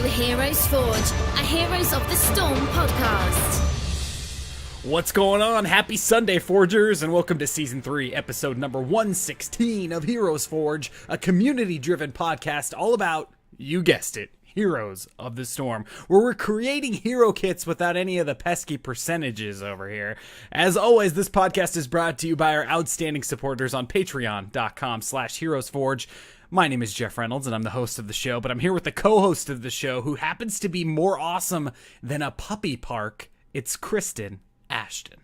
Heroes Forge, a Heroes of the Storm podcast. What's going on? Happy Sunday, Forgers, and welcome to Season 3, Episode number 116 of Heroes Forge, a community-driven podcast all about, you guessed it, Heroes of the Storm, where we're creating hero kits without any of the pesky percentages over here. As always, this podcast is brought to you by our outstanding supporters on patreon.com/HeroesForge. My name is Jeff Reynolds, and I'm the host of the show, but I'm here with the co-host of the show, who happens to be more awesome than a puppy park. It's Kristen, Ashton.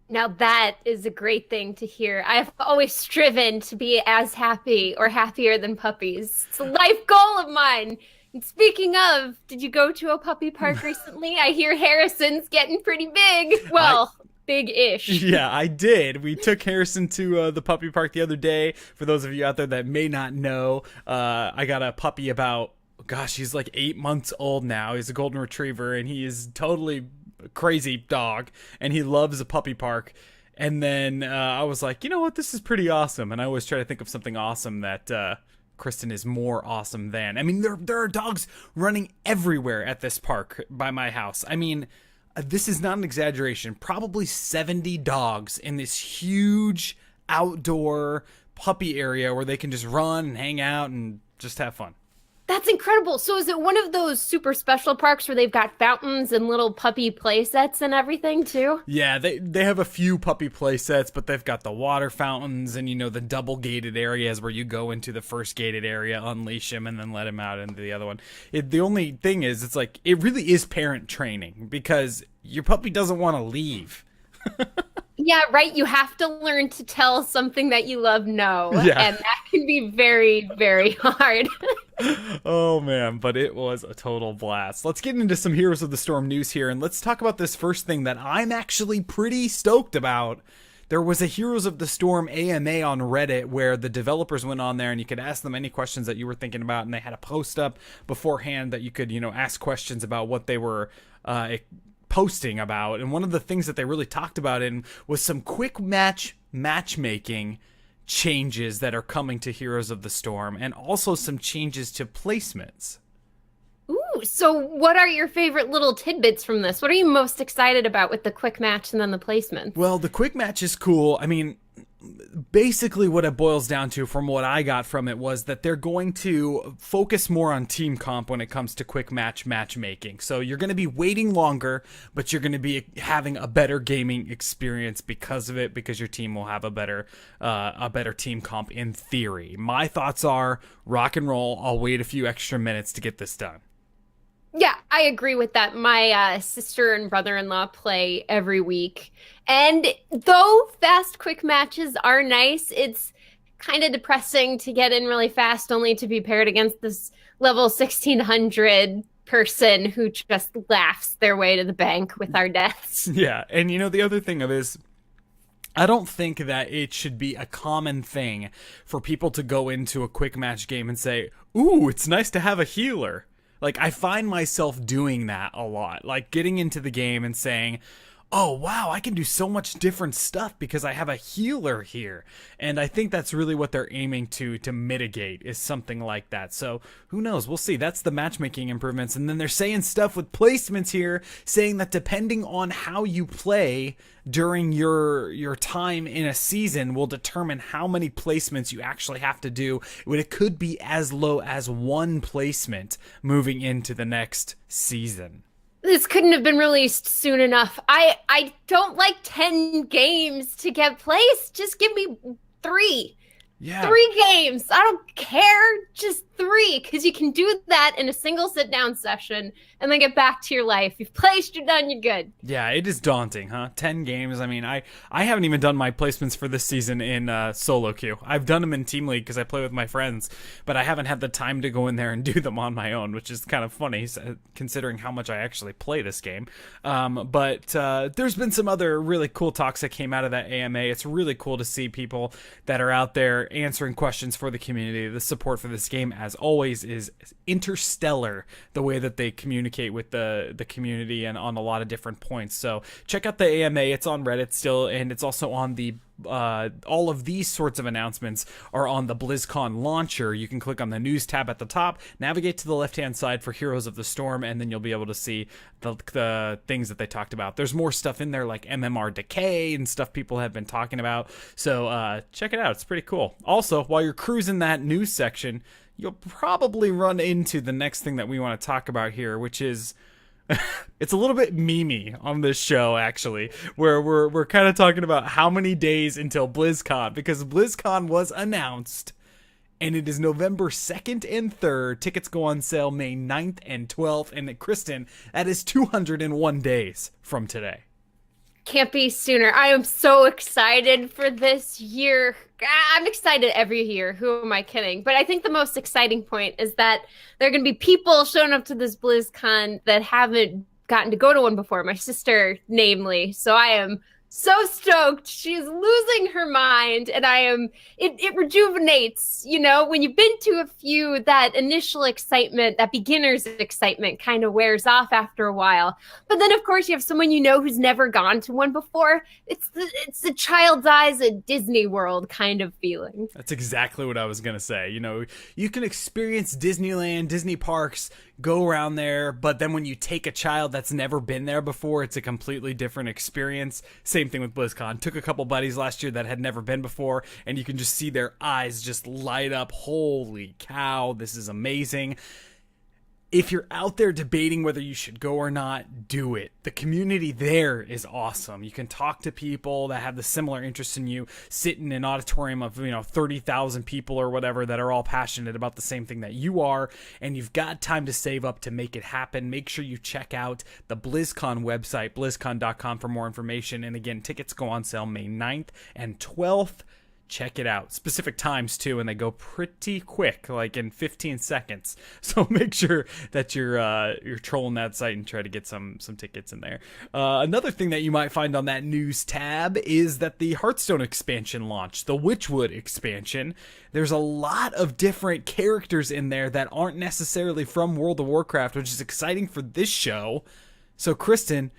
Now that is a great thing to hear. I've always striven to be as happy or happier than puppies. It's a life goal of mine. And speaking of, did you go to a puppy park recently? I hear Harrison's getting pretty big. Well, big-ish. Yeah, I did. We took Harrison to the puppy park the other day. For those of you out there that may not know, I got a puppy about, he's like 8 months old now. He's a golden retriever, and he is totally crazy dog, and he loves a puppy park. And then I was like, you know what, this is pretty awesome. And I always try to think of something awesome that Kristen is more awesome than. I mean, there are dogs running everywhere at this park by my house. I mean, this is not an exaggeration. Probably 70 dogs in this huge outdoor puppy area where they can just run and hang out and just have fun. That's incredible. So is it one of those super special parks where they've got fountains and little puppy play sets and everything too? Yeah, they have a few puppy play sets, but they've got the water fountains and, the double gated areas where you go into the first gated area, unleash him, and then let him out into the other one. The only thing is, it's like, it really is parent training because your puppy doesn't want to leave. Yeah, right. You have to learn to tell something that you love no. Yeah. And that can be very, very hard. Oh, man, but it was a total blast. Let's get into some Heroes of the Storm news here, and let's talk about this first thing that I'm actually pretty stoked about. There was a Heroes of the Storm AMA on Reddit where the developers went on there and you could ask them any questions that you were thinking about, and they had a post up beforehand that you could, ask questions about what they were posting about. And one of the things that they really talked about was some quick matchmaking changes that are coming to Heroes of the Storm, and also some changes to placements. Ooh, so what are your favorite little tidbits from this? What are you most excited about with the quick match and then the placements? Well, the quick match is cool. I mean, basically what it boils down to from what I got from it was that they're going to focus more on team comp when it comes to quick matchmaking. So you're going to be waiting longer, but you're going to be having a better gaming experience because of it, because your team will have a better team comp in theory. My thoughts are rock and roll. I'll wait a few extra minutes to get this done. Yeah, I agree with that. My sister and brother-in-law play every week. And though fast, quick matches are nice, it's kind of depressing to get in really fast only to be paired against this level 1600 person who just laughs their way to the bank with our deaths. Yeah, and the other thing is, I don't think that it should be a common thing for people to go into a quick match game and say, ooh, it's nice to have a healer. Like, I find myself doing that a lot, like getting into the game and saying, oh, wow, I can do so much different stuff because I have a healer here. And I think that's really what they're aiming to mitigate, is something like that. So who knows? We'll see. That's the matchmaking improvements. And then they're saying stuff with placements here, saying that depending on how you play during your time in a season will determine how many placements you actually have to do. It could be as low as one placement moving into the next season. This couldn't have been released soon enough. I don't like 10 games to get placed. Just give me 3. Yeah. 3 games. I don't care. Just 3. Because you can do that in a single sit-down session and then get back to your life. You've placed, you're done, you're good. Yeah, it is daunting, huh? 10 games. I mean, I haven't even done my placements for this season in solo queue. I've done them in Team League because I play with my friends, but I haven't had the time to go in there and do them on my own, which is kind of funny considering how much I actually play this game. But there's been some other really cool talks that came out of that AMA. It's really cool to see people that are out there answering questions for the community, the support for this game as as always, is interstellar, the way that they communicate with the community and on a lot of different points. So check out the AMA. It's on Reddit still, and it's also on the all of these sorts of announcements are on the BlizzCon launcher. You can click on the news tab at the top, navigate to the left-hand side for Heroes of the Storm, and then you'll be able to see the things that they talked about. There's more stuff in there like MMR decay and stuff people have been talking about. So check it out. It's pretty cool. Also, while you're cruising that news section, you'll probably run into the next thing that we want to talk about here, which is it's a little bit memey on this show, actually, where we're kind of talking about how many days until BlizzCon, because BlizzCon was announced, and it is November 2nd and 3rd. Tickets go on sale May 9th and 12th, and Kristen, that is 201 days from today. Can't be sooner. I am so excited for this year. I'm excited every year. Who am I kidding? But I think the most exciting point is that there are going to be people showing up to this BlizzCon that haven't gotten to go to one before. My sister, namely. So I am so stoked. She's losing her mind, and it rejuvenates, you know, when you've been to a few, that initial excitement, that beginner's excitement kind of wears off after a while. But then of course you have someone you know who's never gone to one before. It's the child's eyes at Disney World kind of feeling. That's exactly what I was going to say. You know, you can experience Disneyland, Disney parks, go around there, but then when you take a child that's never been there before, it's a completely different experience. Same thing with BlizzCon. Took a couple buddies last year that had never been before, and you can just see their eyes just light up. Holy cow, this is amazing. If you're out there debating whether you should go or not, do it. The community there is awesome. You can talk to people that have the similar interests in you, sit in an auditorium of, 30,000 people or whatever that are all passionate about the same thing that you are, and you've got time to save up to make it happen. Make sure you check out the BlizzCon website, blizzcon.com, for more information. And again, tickets go on sale May 9th and 12th. Check it out. Specific times too, and they go pretty quick, like in 15 seconds. So make sure that you're trolling that site and try to get some tickets in there. Another thing that you might find on that news tab is that the Hearthstone expansion launched, the Witchwood expansion. There's a lot of different characters in there that aren't necessarily from World of Warcraft, which is exciting for this show. So Kristen,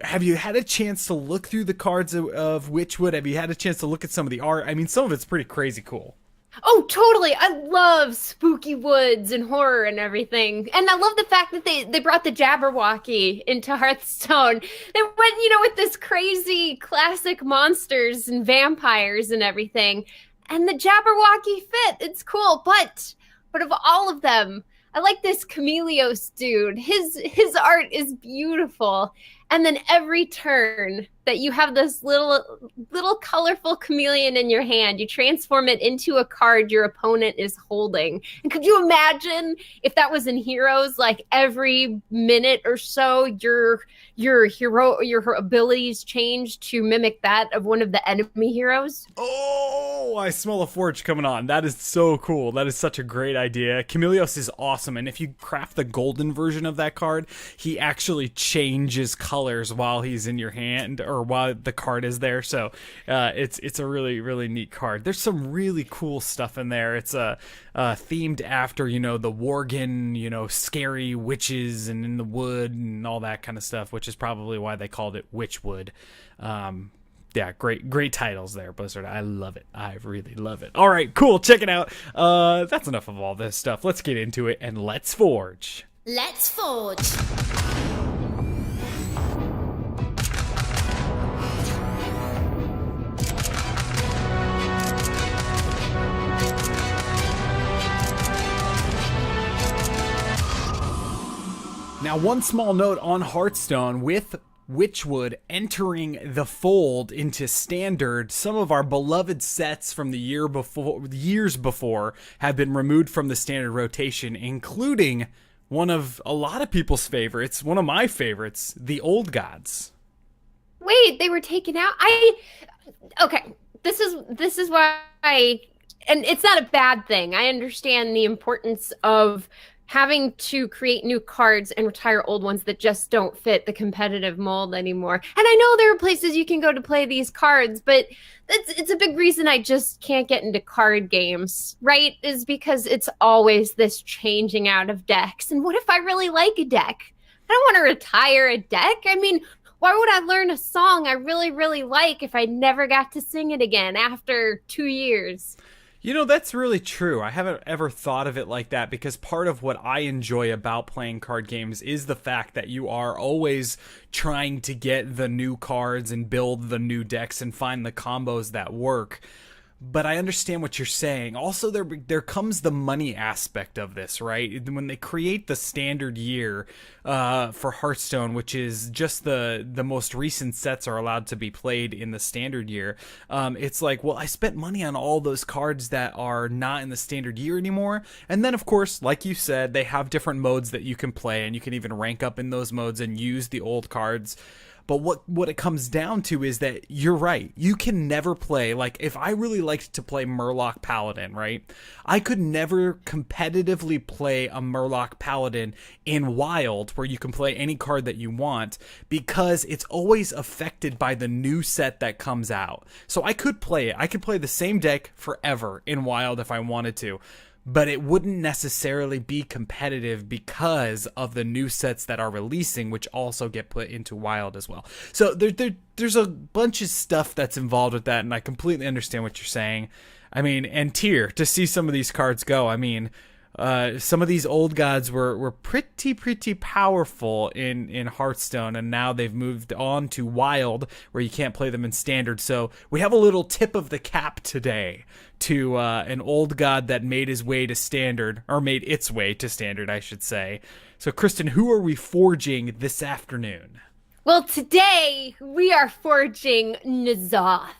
have you had a chance to look through the cards of Witchwood? Have you had a chance to look at some of the art? I mean, some of it's pretty crazy cool. Oh, totally. I love spooky woods and horror and everything. And I love the fact that they brought the Jabberwocky into Hearthstone. They went, with this crazy classic monsters and vampires and everything. And the Jabberwocky fit. It's cool. But of all of them, I like this Chameleos dude. His art is beautiful. And then every turn that you have this little colorful chameleon in your hand, you transform it into a card your opponent is holding. And could you imagine if that was in Heroes, like every minute or so your abilities change to mimic that of one of the enemy heroes? Oh, I smell a forge coming on. That is so cool. That is such a great idea. Chameleos is awesome, and if you craft the golden version of that card, he actually changes colors while he's in your hand, or while the card is there. So it's a really, really neat card. There's some really cool stuff in there. It's themed after, the Worgen, scary witches and in the wood and all that kind of stuff, which is probably why they called it Witchwood. Yeah, great titles there, Blizzard. I love it. I really love it. All right, cool. Check it out. That's enough of all this stuff. Let's get into it, and let's forge. Let's forge. Now, one small note on Hearthstone: with Witchwood entering the fold into Standard, some of our beloved sets from the years before have been removed from the Standard rotation, including one of a lot of people's favorites, one of my favorites, the Old Gods. Wait, they were taken out? Okay, this is why and it's not a bad thing. I understand the importance of having to create new cards and retire old ones that just don't fit the competitive mold anymore. And I know there are places you can go to play these cards, but it's a big reason I just can't get into card games, right? Is because it's always this changing out of decks. And what if I really like a deck? I don't want to retire a deck. I mean, why would I learn a song I really, really like if I never got to sing it again after 2 years? You know, that's really true. I haven't ever thought of it like that, because part of what I enjoy about playing card games is the fact that you are always trying to get the new cards and build the new decks and find the combos that work. But I understand what you're saying. Also, there comes the money aspect of this, right? When they create the standard year for Hearthstone, which is just the most recent sets are allowed to be played in the standard year, it's like, well, I spent money on all those cards that are not in the standard year anymore. And then, of course, like you said, they have different modes that you can play, and you can even rank up in those modes and use the old cards. But what it comes down to is that you're right. You can never play, like, if I really liked to play Murloc Paladin, right? I could never competitively play a Murloc Paladin in Wild, where you can play any card that you want, because it's always affected by the new set that comes out. So I could play it. I could play the same deck forever in Wild if I wanted to, but it wouldn't necessarily be competitive because of the new sets that are releasing, which also get put into Wild as well. So there's a bunch of stuff that's involved with that, and I completely understand what you're saying. I mean, and Tier, to see some of these cards go, I mean, some of these old gods were pretty powerful in Hearthstone, and now they've moved on to Wild, where you can't play them in Standard. So we have a little tip of the cap today to an old god that made his way to Standard, or made its way to Standard, I should say. So, Kristen, who are we forging this afternoon? Well, today we are forging N'Zoth.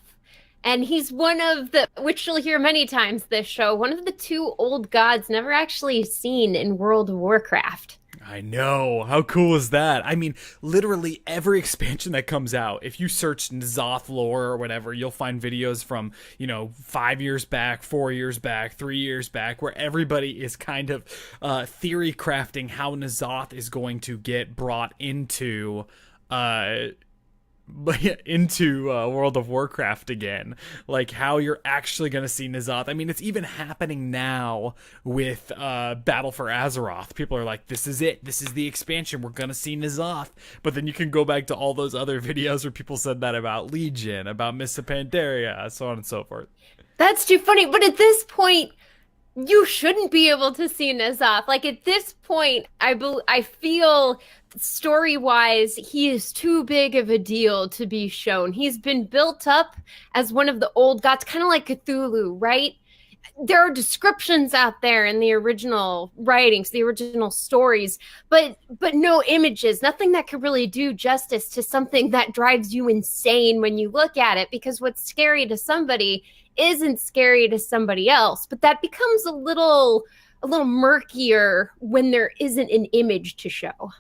And he's one of the, which you'll hear many times this show, one of the 2 old gods never actually seen in World of Warcraft. I know. How cool is that? I mean, literally every expansion that comes out, if you search N'Zoth lore or whatever, you'll find videos from, 5 years back, 4 years back, 3 years back, where everybody is kind of theory crafting how N'Zoth is going to get brought into World of Warcraft again, like how you're actually going to see N'Zoth. I mean, it's even happening now with Battle for Azeroth. People are like, this is it, this is the expansion, we're going to see N'Zoth. But then you can go back to all those other videos where people said that about Legion, about Mists of Pandaria, so on and so forth. That's too funny. But at this point, you shouldn't be able to see N'Zoth. Like, at this point, I feel story-wise, he is too big of a deal to be shown. He's been built up as one of the old gods, kind of like Cthulhu, right? There are descriptions out there in the original writings, the original stories, but no images, nothing that could really do justice to something that drives you insane when you look at it, because what's scary to somebody isn't scary to somebody else. But that becomes a little murkier when there isn't an image to show.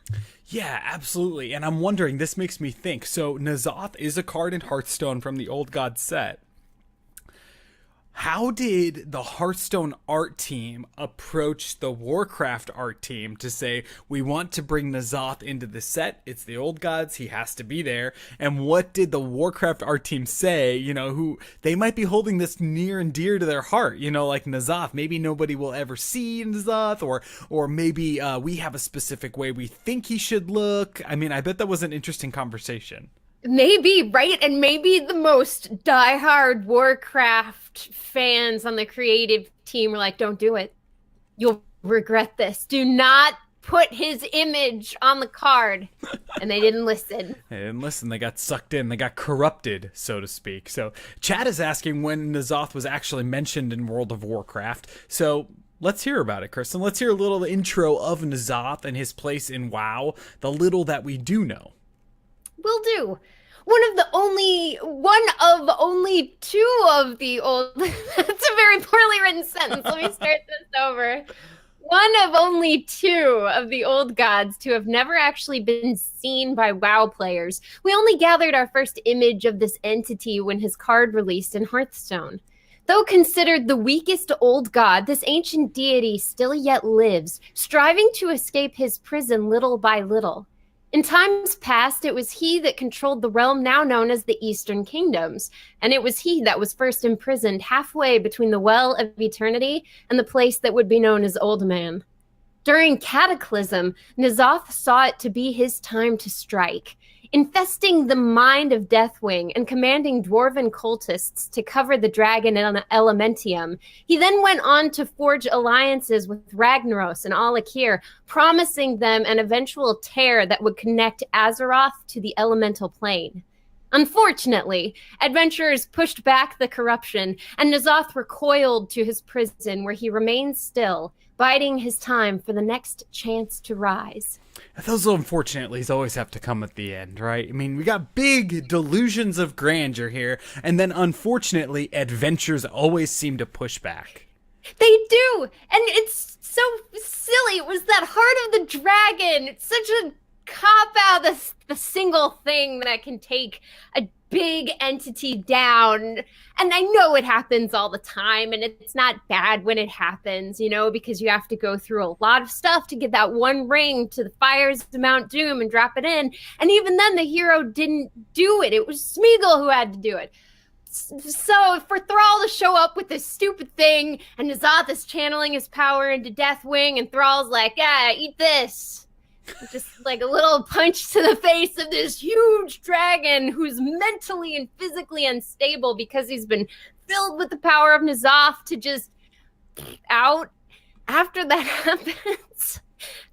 Yeah, absolutely. And I'm wondering, this makes me think, so N'Zoth is a card in Hearthstone from the Old God set. How did the Hearthstone art team approach the Warcraft art team to say, we want to bring N'Zoth into the set, it's the old gods, he has to be there? And what did the Warcraft art team say, who they might be holding this near and dear to their heart, like N'Zoth, maybe nobody will ever see N'Zoth, or maybe we have a specific way we think he should look. I mean, I bet that was an interesting conversation. Maybe, right? And maybe the most diehard Warcraft fans on the creative team were like, don't do it. You'll regret this. Do not put his image on the card. And they didn't listen. They didn't listen. They got sucked in. They got corrupted, so to speak. So Chad is asking when N'Zoth was actually mentioned in World of Warcraft. So let's hear about it, Kristen. Let's hear a little intro of N'Zoth and his place in WoW, the little that we do know. Will do. One of only 2 of the old... That's a very poorly written sentence. Let me start this over. One of only 2 of the old gods to have never actually been seen by WoW players. We only gathered our first image of this entity when his card released in Hearthstone. Though considered the weakest old god, this ancient deity still yet lives, striving to escape his prison little by little. In times past, it was he that controlled the realm now known as the Eastern Kingdoms, and it was he that was first imprisoned halfway between the Well of Eternity and the place that would be known as Old Man. During Cataclysm, N'Zoth saw it to be his time to strike. Infesting the mind of Deathwing and commanding dwarven cultists to cover the dragon and Elementium, he then went on to forge alliances with Ragnaros and Alakir, promising them an eventual tear that would connect Azeroth to the elemental plane. Unfortunately, adventurers pushed back the corruption, and N'Zoth recoiled to his prison where he remained still, biding his time for the next chance to rise. Those unfortunately's always have to come at the end, right? I mean, we got big delusions of grandeur here, and then unfortunately, adventures always seem to push back. They do! And it's so silly. It was that heart of the dragon. It's such a cop-out, the single thing that can take a big entity down. And I know it happens all the time, and it's not bad when it happens, because you have to go through a lot of stuff to get that one ring to the fires of Mount Doom and drop it in. And even then, the hero didn't do it. It was Smeagol who had to do it. So for Thrall to show up with this stupid thing, and N'Zoth is channeling his power into Deathwing, and Thrall's like, yeah, eat this. Just like a little punch to the face of this huge dragon who's mentally and physically unstable because he's been filled with the power of N'Zoth to just out. After that happens,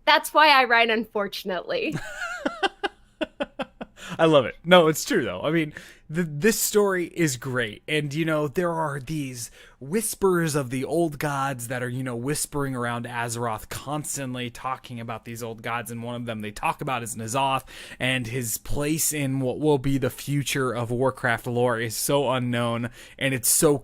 that's why I write unfortunately. I love it. No, it's true though. I mean, this story is great. And, there are these whispers of the old gods that are, whispering around Azeroth, constantly talking about these old gods. And one of them they talk about is N'Zoth, and his place in what will be the future of Warcraft lore is so unknown, and it's so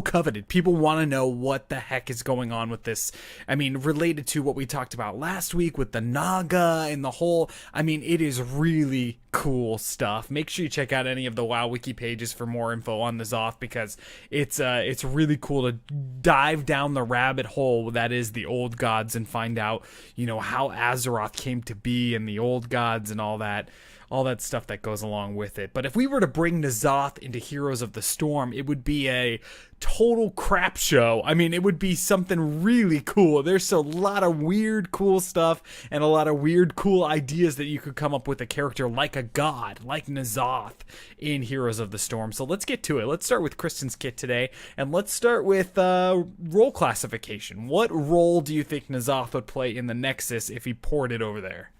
coveted. People want to know what the heck is going on with this. I mean, related to what we talked about last week with the Naga and the whole, it is really cool stuff. Make sure you check out any of the WoW wiki pages for more info on N'Zoth, because it's really cool to dive down the rabbit hole that is the old gods and find out, how Azeroth came to be and the old gods and all that stuff that goes along with it. But if we were to bring N'Zoth into Heroes of the Storm, it would be a total crap show. It would be something really cool. There's a lot of weird, cool stuff and a lot of weird, cool ideas that you could come up with a character like a god, like N'Zoth in Heroes of the Storm. So let's get to it. Let's start with Kristen's kit today, and let's start with role classification. What role do you think N'Zoth would play in the Nexus if he ported over there?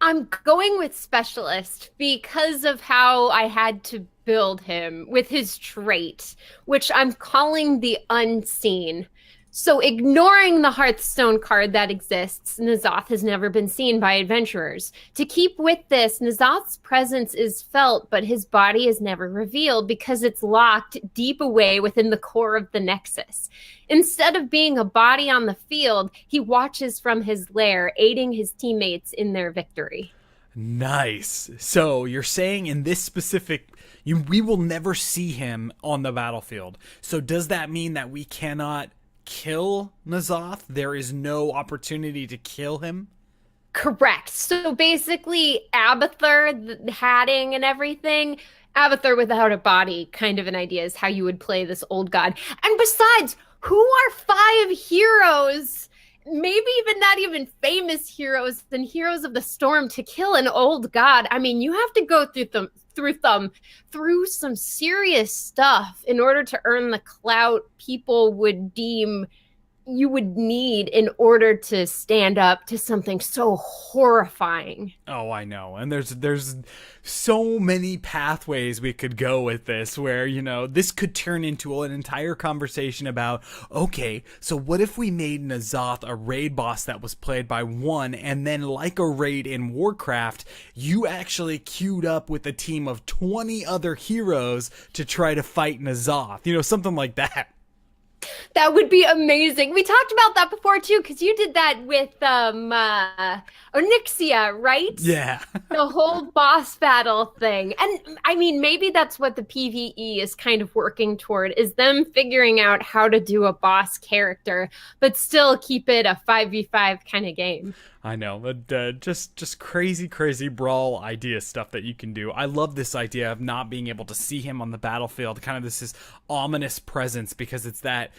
I'm going with specialist because of how I had to build him with his trait, which I'm calling the unseen. So ignoring the Hearthstone card that exists, N'Zoth has never been seen by adventurers. To keep with this, N'Zoth's presence is felt, but his body is never revealed because it's locked deep away within the core of the Nexus. Instead of being a body on the field, he watches from his lair, aiding his teammates in their victory. Nice. So you're saying in this specific, we will never see him on the battlefield. So does that mean that we cannot kill N'Zoth? There is no opportunity to kill him? Correct. So basically, Abathur, the hatting and everything, Abathur without a body, kind of an idea is how you would play this old god. And besides, who are 5 heroes, maybe even not even famous heroes, than Heroes of the Storm to kill an old god? You have to go through some serious stuff in order to earn the clout people would deem you would need in order to stand up to something so horrifying. Oh, I know. And there's so many pathways we could go with this where, this could turn into an entire conversation about, okay, so what if we made N'Zoth a raid boss that was played by one, and then like a raid in Warcraft, you actually queued up with a team of 20 other heroes to try to fight N'Zoth, something like that. That would be amazing. We talked about that before too, because you did that with Onyxia, right? Yeah. The whole boss battle thing. And I mean, maybe that's what the PvE is kind of working toward, is them figuring out how to do a boss character, but still keep it a 5v5 kind of game. I know, but just crazy brawl idea stuff that you can do. I love this idea of not being able to see him on the battlefield, kind of this ominous presence, because it's that,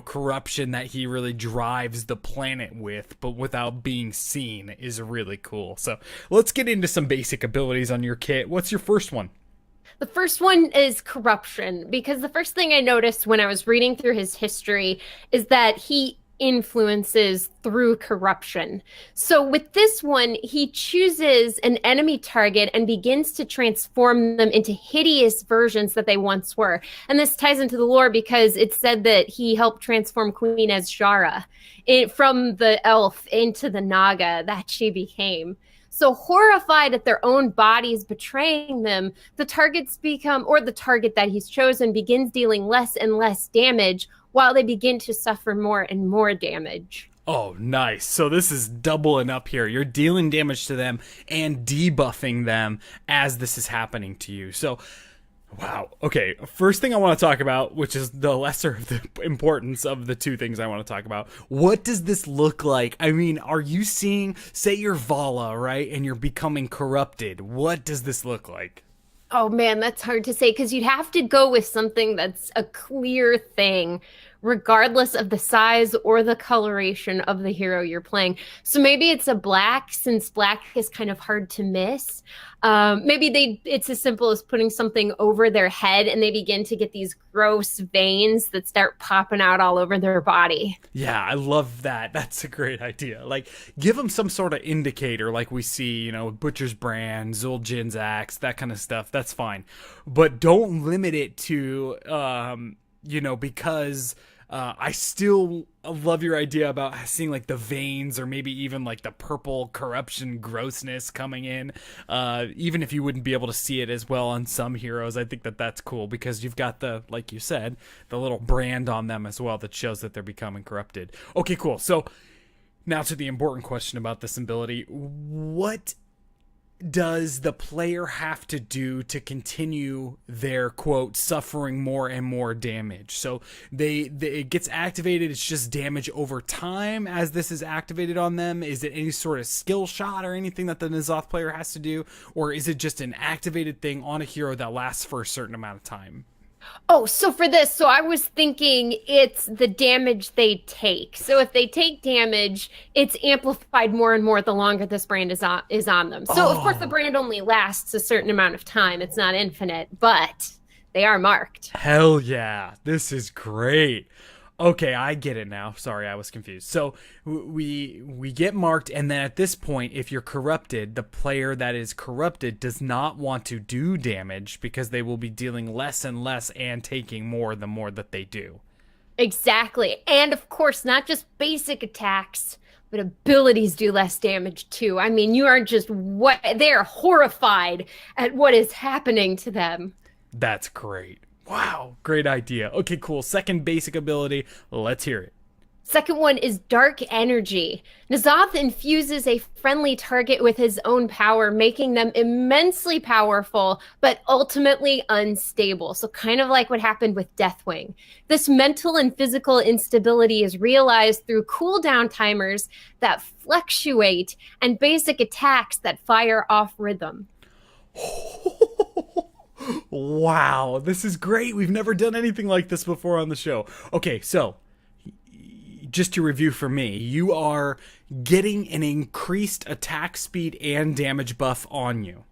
corruption that he really drives the planet with, but without being seen, is really cool. So let's get into some basic abilities on your kit. What's your first one? The first one is corruption, because the first thing I noticed when I was reading through his history is that he influences through corruption. So with this one, he chooses an enemy target and begins to transform them into hideous versions that they once were. And this ties into the lore because it said that he helped transform Queen Azshara from the elf into the Naga that she became. So horrified at their own bodies betraying them, the target that he's chosen begins dealing less and less damage while they begin to suffer more and more damage. Oh, nice. So this is doubling up here. You're dealing damage to them and debuffing them as this is happening to you. So, wow. Okay, first thing I want to talk about, which is the lesser of the importance of the two things I want to talk about. What does this look like? I mean, are you seeing, say you're Vala, right, and you're becoming corrupted. What does this look like? Oh man, that's hard to say, because you'd have to go with something that's a clear thing, regardless of the size or the coloration of the hero you're playing. So maybe it's a black, since black is kind of hard to miss. Maybe it's as simple as putting something over their head and they begin to get these gross veins that start popping out all over their body. Yeah, I love that. That's a great idea. Like, give them some sort of indicator like we see, Butcher's Brand, Zul'jin's Axe, that kind of stuff. That's fine. But don't limit it to, because I still love your idea about seeing like the veins or maybe even like the purple corruption grossness coming in. Even if you wouldn't be able to see it as well on some heroes, I think that's cool because you've got like you said, the little brand on them as well that shows that they're becoming corrupted. Okay, cool. So now to the important question about this ability. What does the player have to do to continue their, quote, suffering more and more damage? So it gets activated, it's just damage over time as this is activated on them? Is it any sort of skill shot or anything that the N'Zoth player has to do? Or is it just an activated thing on a hero that lasts for a certain amount of time? Oh, so for this, so I was thinking it's the damage they take. So if they take damage, it's amplified more and more the longer this brand is on them. So of course the brand only lasts a certain amount of time. It's not infinite, but they are marked. Hell yeah. This is great. Okay, I get it now. Sorry, I was confused. So we get marked, and then at this point, if you're corrupted, the player that is corrupted does not want to do damage because they will be dealing less and less and taking more the more that they do. Exactly. And of course, not just basic attacks, but abilities do less damage too. I mean, you aren't just they're horrified at what is happening to them. That's great. Wow, great idea. Okay, cool. Second basic ability. Let's hear it. Second one is Dark Energy. N'Zoth infuses a friendly target with his own power, making them immensely powerful, but ultimately unstable. So kind of like what happened with Deathwing. This mental and physical instability is realized through cooldown timers that fluctuate and basic attacks that fire off rhythm. Wow, this is great. We've never done anything like this before on the show. Okay, so just to review for me, you are getting an increased attack speed and damage buff on you.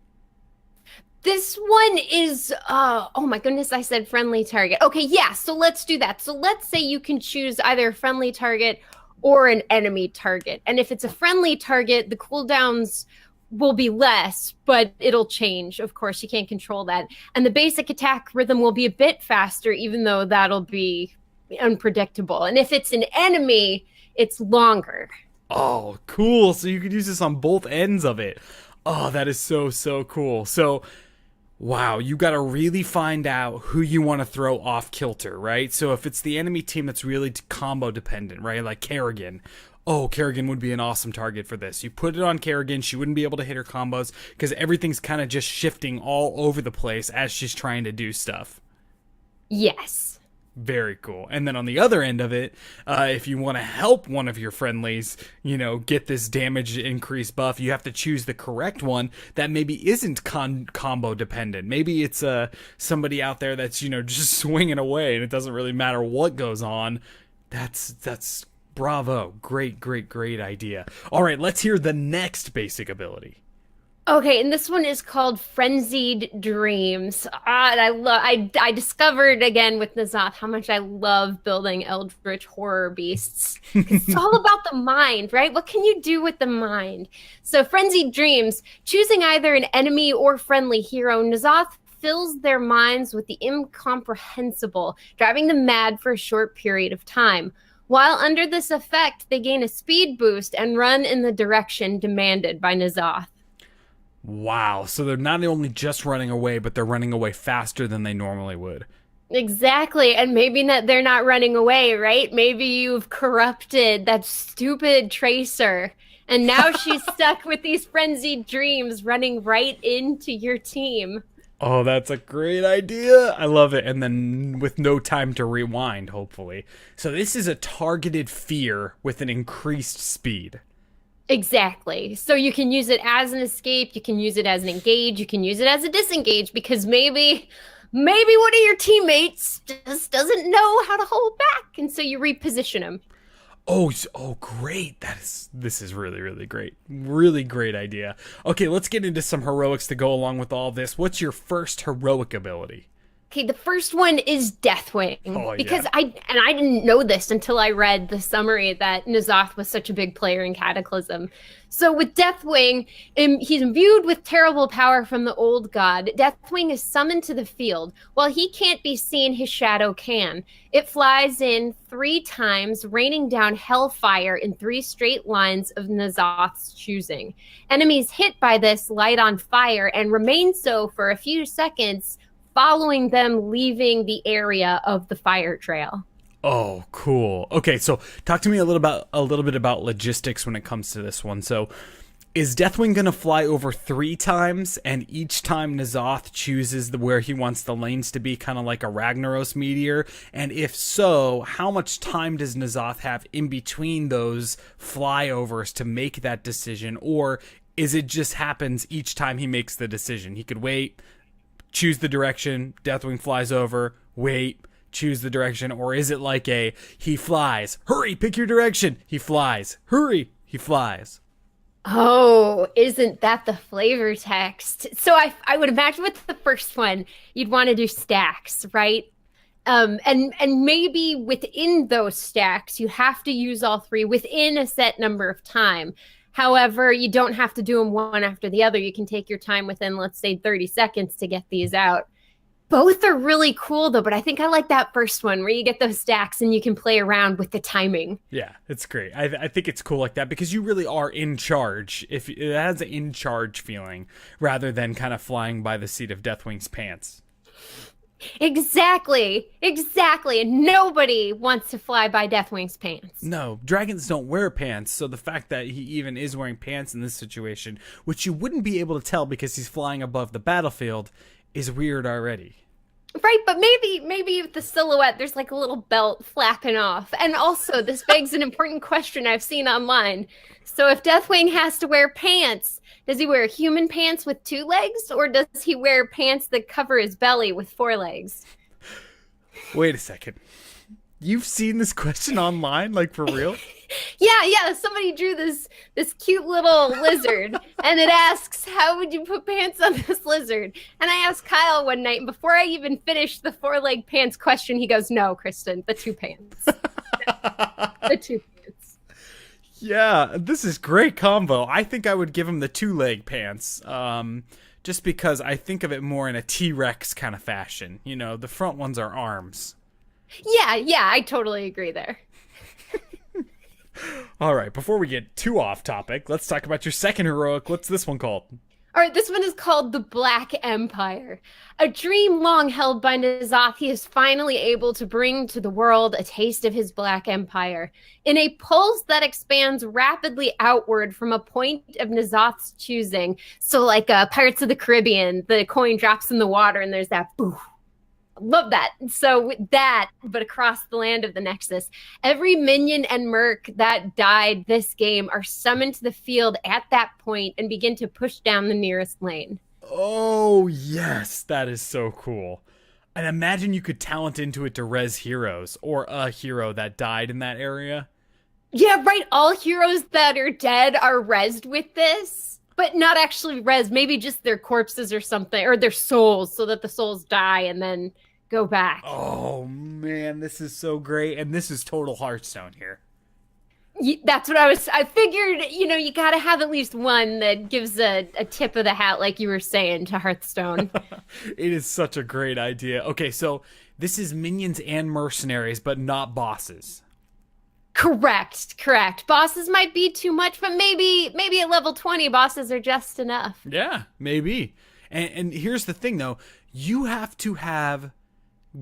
This one is, oh my goodness, I said friendly target. Okay, yeah, so let's do that. So let's say you can choose either a friendly target or an enemy target. And if it's a friendly target, the cooldowns will be less, but it'll change. Of course, you can't control that. And the basic attack rhythm will be a bit faster, even though that'll be unpredictable. And if it's an enemy, it's longer. Oh, cool. So you could use this on both ends of it. Oh, that is so cool. So Wow, you got to really find out who you want to throw off kilter, right? So if it's the enemy team that's really combo dependent, right? Like Kerrigan. Oh, Kerrigan would be an awesome target for this. You put it on Kerrigan, she wouldn't be able to hit her combos because everything's kind of just shifting all over the place as she's trying to do stuff. Yes. Very cool. And then on the other end of it, if you want to help one of your friendlies, get this damage increase buff, you have to choose the correct one that maybe isn't combo dependent. Maybe it's somebody out there that's, just swinging away and it doesn't really matter what goes on. That's bravo. Great idea. All right, let's hear the next basic ability. Okay, and this one is called Frenzied Dreams. And I discovered again with N'Zoth how much I love building eldritch horror beasts. It's all about the mind, right? What can you do with the mind? So Frenzied Dreams, choosing either an enemy or friendly hero, N'Zoth fills their minds with the incomprehensible, driving them mad for a short period of time. While under this effect, they gain a speed boost and run in the direction demanded by N'Zoth. Wow, so they're not only just running away, but they're running away faster than they normally would. Exactly, and maybe they're not running away, right? Maybe you've corrupted that stupid Tracer, and now she's stuck with these frenzied dreams running right into your team. Oh, that's a great idea. I love it. And then with no time to rewind, hopefully. So this is a targeted fear with an increased speed. Exactly. So you can use it as an escape, you can use it as an engage, you can use it as a disengage, because maybe one of your teammates just doesn't know how to hold back, and so you reposition him. Oh, great. This is really, really great. Really great idea. Okay, let's get into some heroics to go along with all this. What's your first heroic ability? Okay, the first one is Deathwing. Oh, because yeah. I didn't know this until I read the summary that N'Zoth was such a big player in Cataclysm. So with Deathwing, he's imbued with terrible power from the old god. Deathwing is summoned to the field. While he can't be seen, his shadow can. It flies in 3 times, raining down hellfire in 3 straight lines of N'Zoth's choosing. Enemies hit by this light on fire and remain so for a few seconds, following them leaving the area of the fire trail. Oh, cool. Okay, so talk to me a little bit about logistics when it comes to this one. So, is Deathwing gonna fly over 3 times, and each time N'Zoth chooses where he wants the lanes to be, kind of like a Ragnaros meteor? And if so, how much time does N'Zoth have in between those flyovers to make that decision, or is it just happens each time he makes the decision? He could wait, choose the direction, Deathwing flies over, wait, choose the direction, or is it like he flies, hurry, pick your direction, he flies, hurry, he flies? Oh, isn't that the flavor text? So I would imagine with the first one, you'd want to do stacks, right? And maybe within those stacks, you have to use all 3 within a set number of time. However, you don't have to do them one after the other. You can take your time within, let's say, 30 seconds to get these out. Both are really cool, though, but I think I like that first one where you get those stacks and you can play around with the timing. Yeah, it's great. I think it's cool like that because you really are in charge. If it has an in charge feeling rather than kind of flying by the seat of Deathwing's pants. Exactly. And nobody wants to fly by Deathwing's pants. No, dragons don't wear pants, so the fact that he even is wearing pants in this situation, which you wouldn't be able to tell because he's flying above the battlefield, is weird already. Right, but maybe with the silhouette, there's like a little belt flapping off. And also, this begs an important question I've seen online. So if Deathwing has to wear pants, does he wear human pants with 2 legs? Or does he wear pants that cover his belly with 4 legs? Wait a second. You've seen this question online, like for real? Yeah. Somebody drew this cute little lizard, and it asks, how would you put pants on this lizard? And I asked Kyle one night, and before I even finished the 4-leg pants question, he goes, no, Kristen, the 2 pants. The 2 pants. Yeah, this is great combo. I think I would give him the 2-leg pants, just because I think of it more in a T-Rex kind of fashion. You know, the front ones are arms. Yeah, I totally agree there. All right, before we get too off topic, let's talk about your second heroic. What's this one called? All right, this one is called The Black Empire. A dream long held by N'Zoth, he is finally able to bring to the world a taste of his Black Empire. In a pulse that expands rapidly outward from a point of N'Zoth's choosing. So like Pirates of the Caribbean, the coin drops in the water and there's that boo. Love that. So with that, but across the land of the Nexus, every minion and merc that died this game are summoned to the field at that point and begin to push down the nearest lane. Oh, yes. That is so cool. And imagine you could talent into it to res heroes or a hero that died in that area. Yeah, right. All heroes that are dead are rezzed with this, but not actually res. Maybe just their corpses or something, or their souls, so that the souls die and then go back. Oh, man, this is so great. And this is total Hearthstone here. That's what I figured, you got to have at least one that gives a tip of the hat, like you were saying, to Hearthstone. It is such a great idea. Okay, so this is minions and mercenaries, but not bosses. Correct. Bosses might be too much, but maybe at level 20, bosses are just enough. Yeah, maybe. And here's the thing, though. You have to have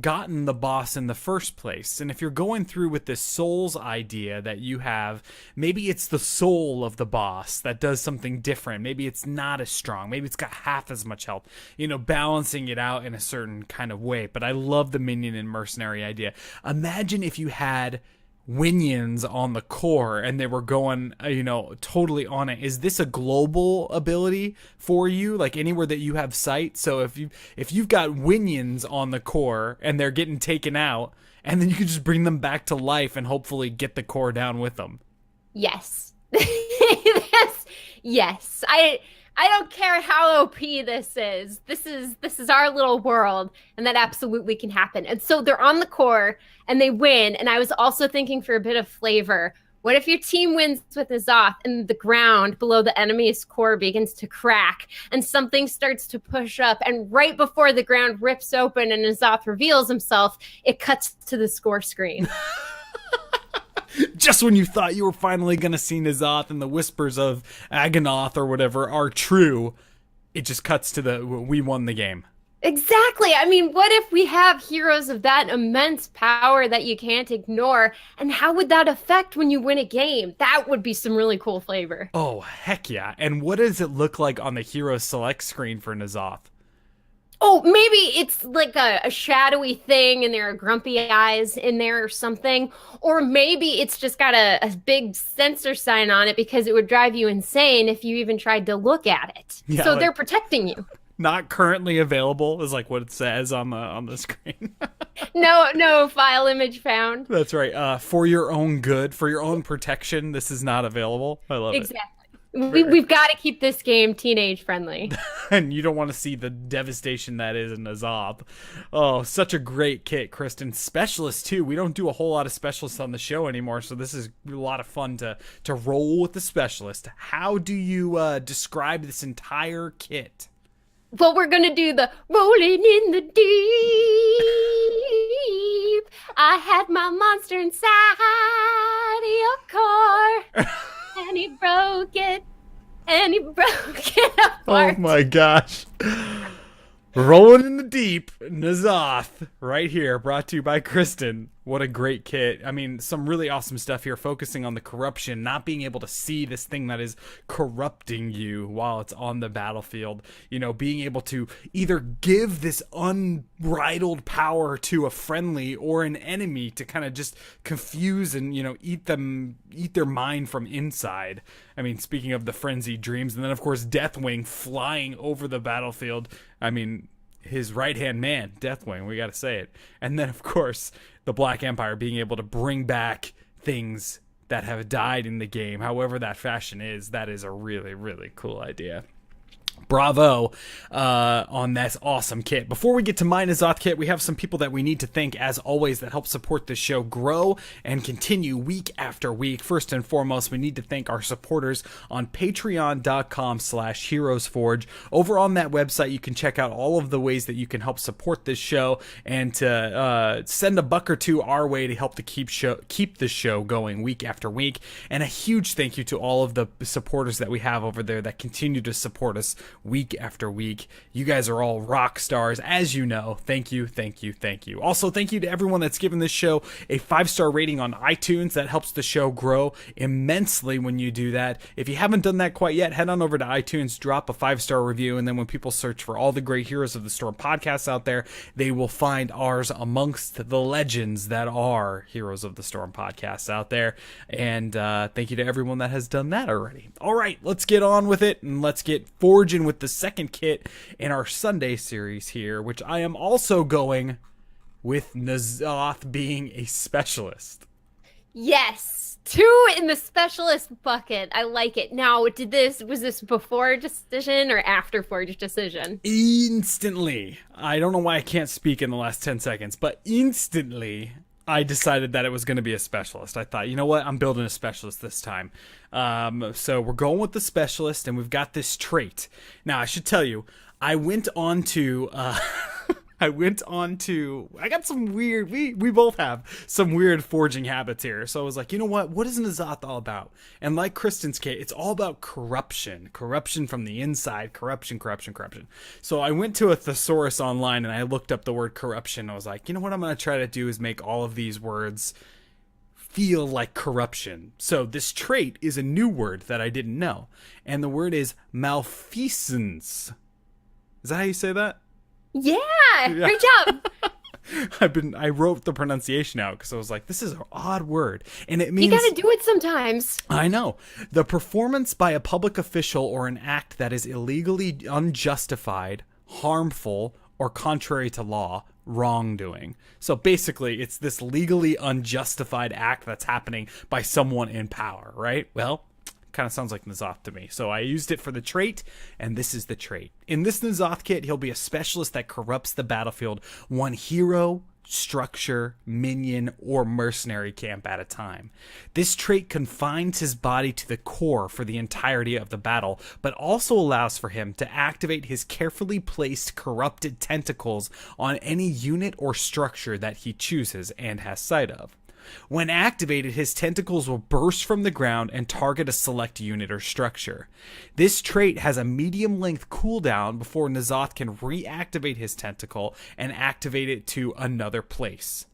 gotten the boss in the first place. And if you're going through with this souls idea that you have, maybe it's the soul of the boss that does something different. Maybe it's not as strong. Maybe it's got half as much health, balancing it out in a certain kind of way. But I love the minion and mercenary idea. Imagine if you had Winions on the core and they were going totally on it. Is this a global ability for you, like anywhere that you have sight? So if you've got Winions on the core and they're getting taken out, and then you can just bring them back to life and hopefully get the core down with them. Yes. Yes. I don't care how OP this is. This is our little world, and that absolutely can happen. And so they're on the core and they win. And I was also thinking, for a bit of flavor, what if your team wins with N'Zoth and the ground below the enemy's core begins to crack and something starts to push up, and right before the ground rips open and N'Zoth reveals himself, it cuts to the score screen. Just when you thought you were finally going to see N'Zoth and the whispers of Aganoth or whatever are true, it just cuts to we won the game. Exactly. I mean, what if we have heroes of that immense power that you can't ignore? And how would that affect when you win a game? That would be some really cool flavor. Oh, heck yeah. And what does it look like on the hero select screen for N'Zoth? Oh, maybe it's like a shadowy thing and there are grumpy eyes in there or something. Or maybe it's just got a big sensor sign on it because it would drive you insane if you even tried to look at it. Yeah, so they're protecting you. Not currently available is like what it says on the screen. No file image found. That's right. For your own good, for your own protection, this is not available. I love it. Exactly. We've got to keep this game teenage friendly. And you don't want to see the devastation that is in N'Zoth. Oh, such a great kit, Kristen. Specialists, too. We don't do a whole lot of specialists on the show anymore, so this is a lot of fun to roll with the specialist. How do you describe this entire kit? Well, we're going to do the rolling in the deep. I had my monster inside your car. And he broke it. And he broke it apart. Oh my gosh. Rolling in the deep, N'Zoth, right here, brought to you by Kristen. What a great kit. I mean, some really awesome stuff here, focusing on the corruption, not being able to see this thing that is corrupting you while it's on the battlefield. Being able to either give this unbridled power to a friendly or an enemy to kind of just confuse and, eat their mind from inside. I mean, speaking of the frenzied dreams, and then, of course, Deathwing flying over the battlefield. I mean, his right-hand man, Deathwing, we got to say it. And then, of course, the Black Empire being able to bring back things that have died in the game, however that fashion is. That is a really, really cool idea. Bravo on that awesome kit. Before we get to my N'Zoth kit, we have some people that we need to thank, as always, that help support this show grow and continue week after week. First and foremost, we need to thank our supporters on patreon.com/HeroesForge. Over on that website, you can check out all of the ways that you can help support this show and to send a buck or two our way to help to keep the show going week after week. And a huge thank you to all of the supporters that we have over there that continue to support us week after week. You guys are all rock stars, as you know. Thank you, thank you, thank you. Also, thank you to everyone that's given this show a 5-star rating on iTunes. That helps the show grow immensely when you do that. If you haven't done that quite yet, head on over to iTunes, drop a 5-star review, and then when people search for all the great Heroes of the Storm podcasts out there, they will find ours amongst the legends that are Heroes of the Storm podcasts out there. And thank you to everyone that has done that already. All right, let's get on with it, and let's get forging with the second kit in our Sunday series here, which I am also going with N'Zoth being a specialist. Yes, 2 in the specialist bucket. I like it. Now, was this before decision or after Forge decision? Instantly. I don't know why I can't speak in the last 10 seconds, but instantly I decided that it was going to be a specialist. I thought, you know what? I'm building a specialist this time. So we're going with the specialist, and we've got this trait. Now, I should tell you, I went on to... I got some weird, we both have some weird forging habits here. So I was like, you know what is N'Zoth all about? And like Kristen's kit, it's all about corruption from the inside, corruption. So I went to a thesaurus online and I looked up the word corruption. I was like, you know what I'm going to try to do is make all of these words feel like corruption. So this trait is a new word that I didn't know. And the word is malfeasance. Is that how you say that? Yeah, great job. I wrote the pronunciation out because I was like, this is an odd word. And it means... You gotta do it sometimes. I know. The performance by a public official or an act that is illegally unjustified, harmful, or contrary to law, wrongdoing. So basically, it's this legally unjustified act that's happening by someone in power, right? Well, kind of sounds like N'Zoth to me. So I used it for the trait, and this is the trait. In this N'Zoth kit, he'll be a specialist that corrupts the battlefield one hero, structure, minion, or mercenary camp at a time. This trait confines his body to the core for the entirety of the battle, but also allows for him to activate his carefully placed corrupted tentacles on any unit or structure that he chooses and has sight of. When activated, his tentacles will burst from the ground and target a select unit or structure. This trait has a medium-length cooldown before N'Zoth can reactivate his tentacle and activate it to another place.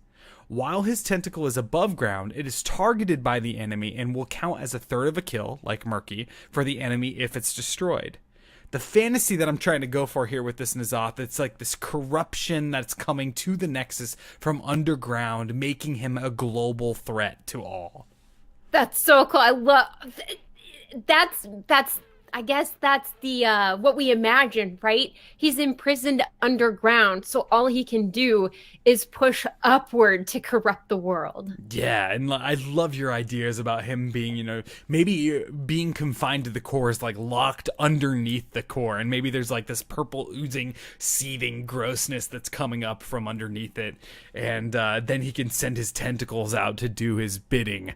While his tentacle is above ground, it is targeted by the enemy and will count as a third of a kill, like Murky, for the enemy if it's destroyed. The fantasy that I'm trying to go for here with this N'Zoth, it's like this corruption that's coming to the Nexus from underground, making him a global threat to all. That's so cool. I love that's I guess that's the what we imagine, right? He's imprisoned underground, so all he can do is push upward to corrupt the world. Yeah, and I love your ideas about him being, maybe being confined to the core is like locked underneath the core, and maybe there's like this purple oozing, seething grossness that's coming up from underneath it, and then he can send his tentacles out to do his bidding.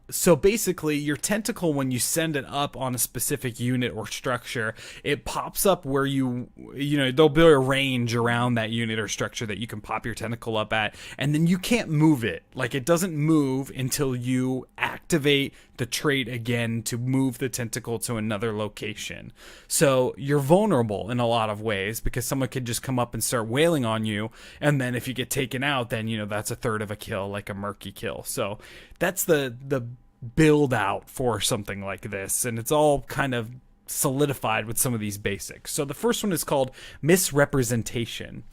So basically, your tentacle, when you send it up on a specific unit or structure, it pops up where there'll be a range around that unit or structure that you can pop your tentacle up at, and then you can't move it. Like, it doesn't move until you activate the trait again to move the tentacle to another location. So you're vulnerable in a lot of ways because someone could just come up and start wailing on you, and then if you get taken out, then that's a third of a kill, like a Murky kill. So that's the build out for something like this, and it's all kind of solidified with some of these basics. So the first one is called misrepresentation.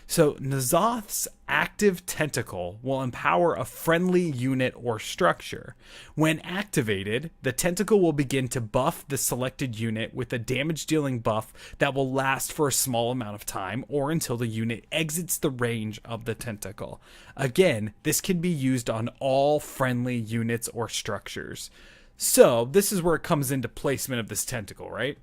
So N'Zoth's active tentacle will empower a friendly unit or structure. When activated, the tentacle will begin to buff the selected unit with a damage dealing buff that will last for a small amount of time or until the unit exits the range of the tentacle. Again, this can be used on all friendly units or structures. So this is where it comes into placement of this tentacle, right?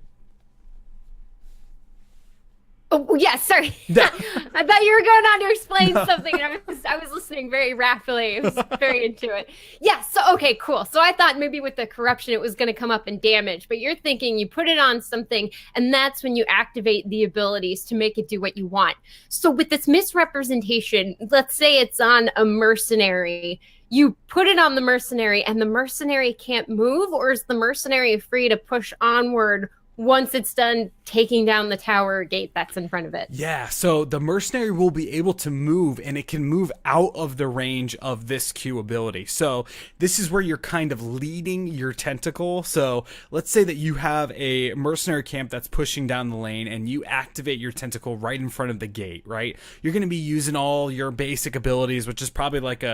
Oh, yeah, sorry. I thought you were going on to explain something, and I was listening very rapidly. I was very into it. Yeah, so, okay, cool. So I thought maybe with the corruption it was going to come up in damage, but you're thinking you put it on something, and that's when you activate the abilities to make it do what you want. So with this misrepresentation, let's say it's on a mercenary. You put it on the mercenary, and the mercenary can't move, or is the mercenary free to push onward once it's done taking down the tower gate that's in front of it. Yeah, so the mercenary will be able to move, and it can move out of the range of this Q ability. So this is where you're kind of leading your tentacle. So let's say that you have a mercenary camp that's pushing down the lane, and you activate your tentacle right in front of the gate, right? You're going to be using all your basic abilities, which is probably like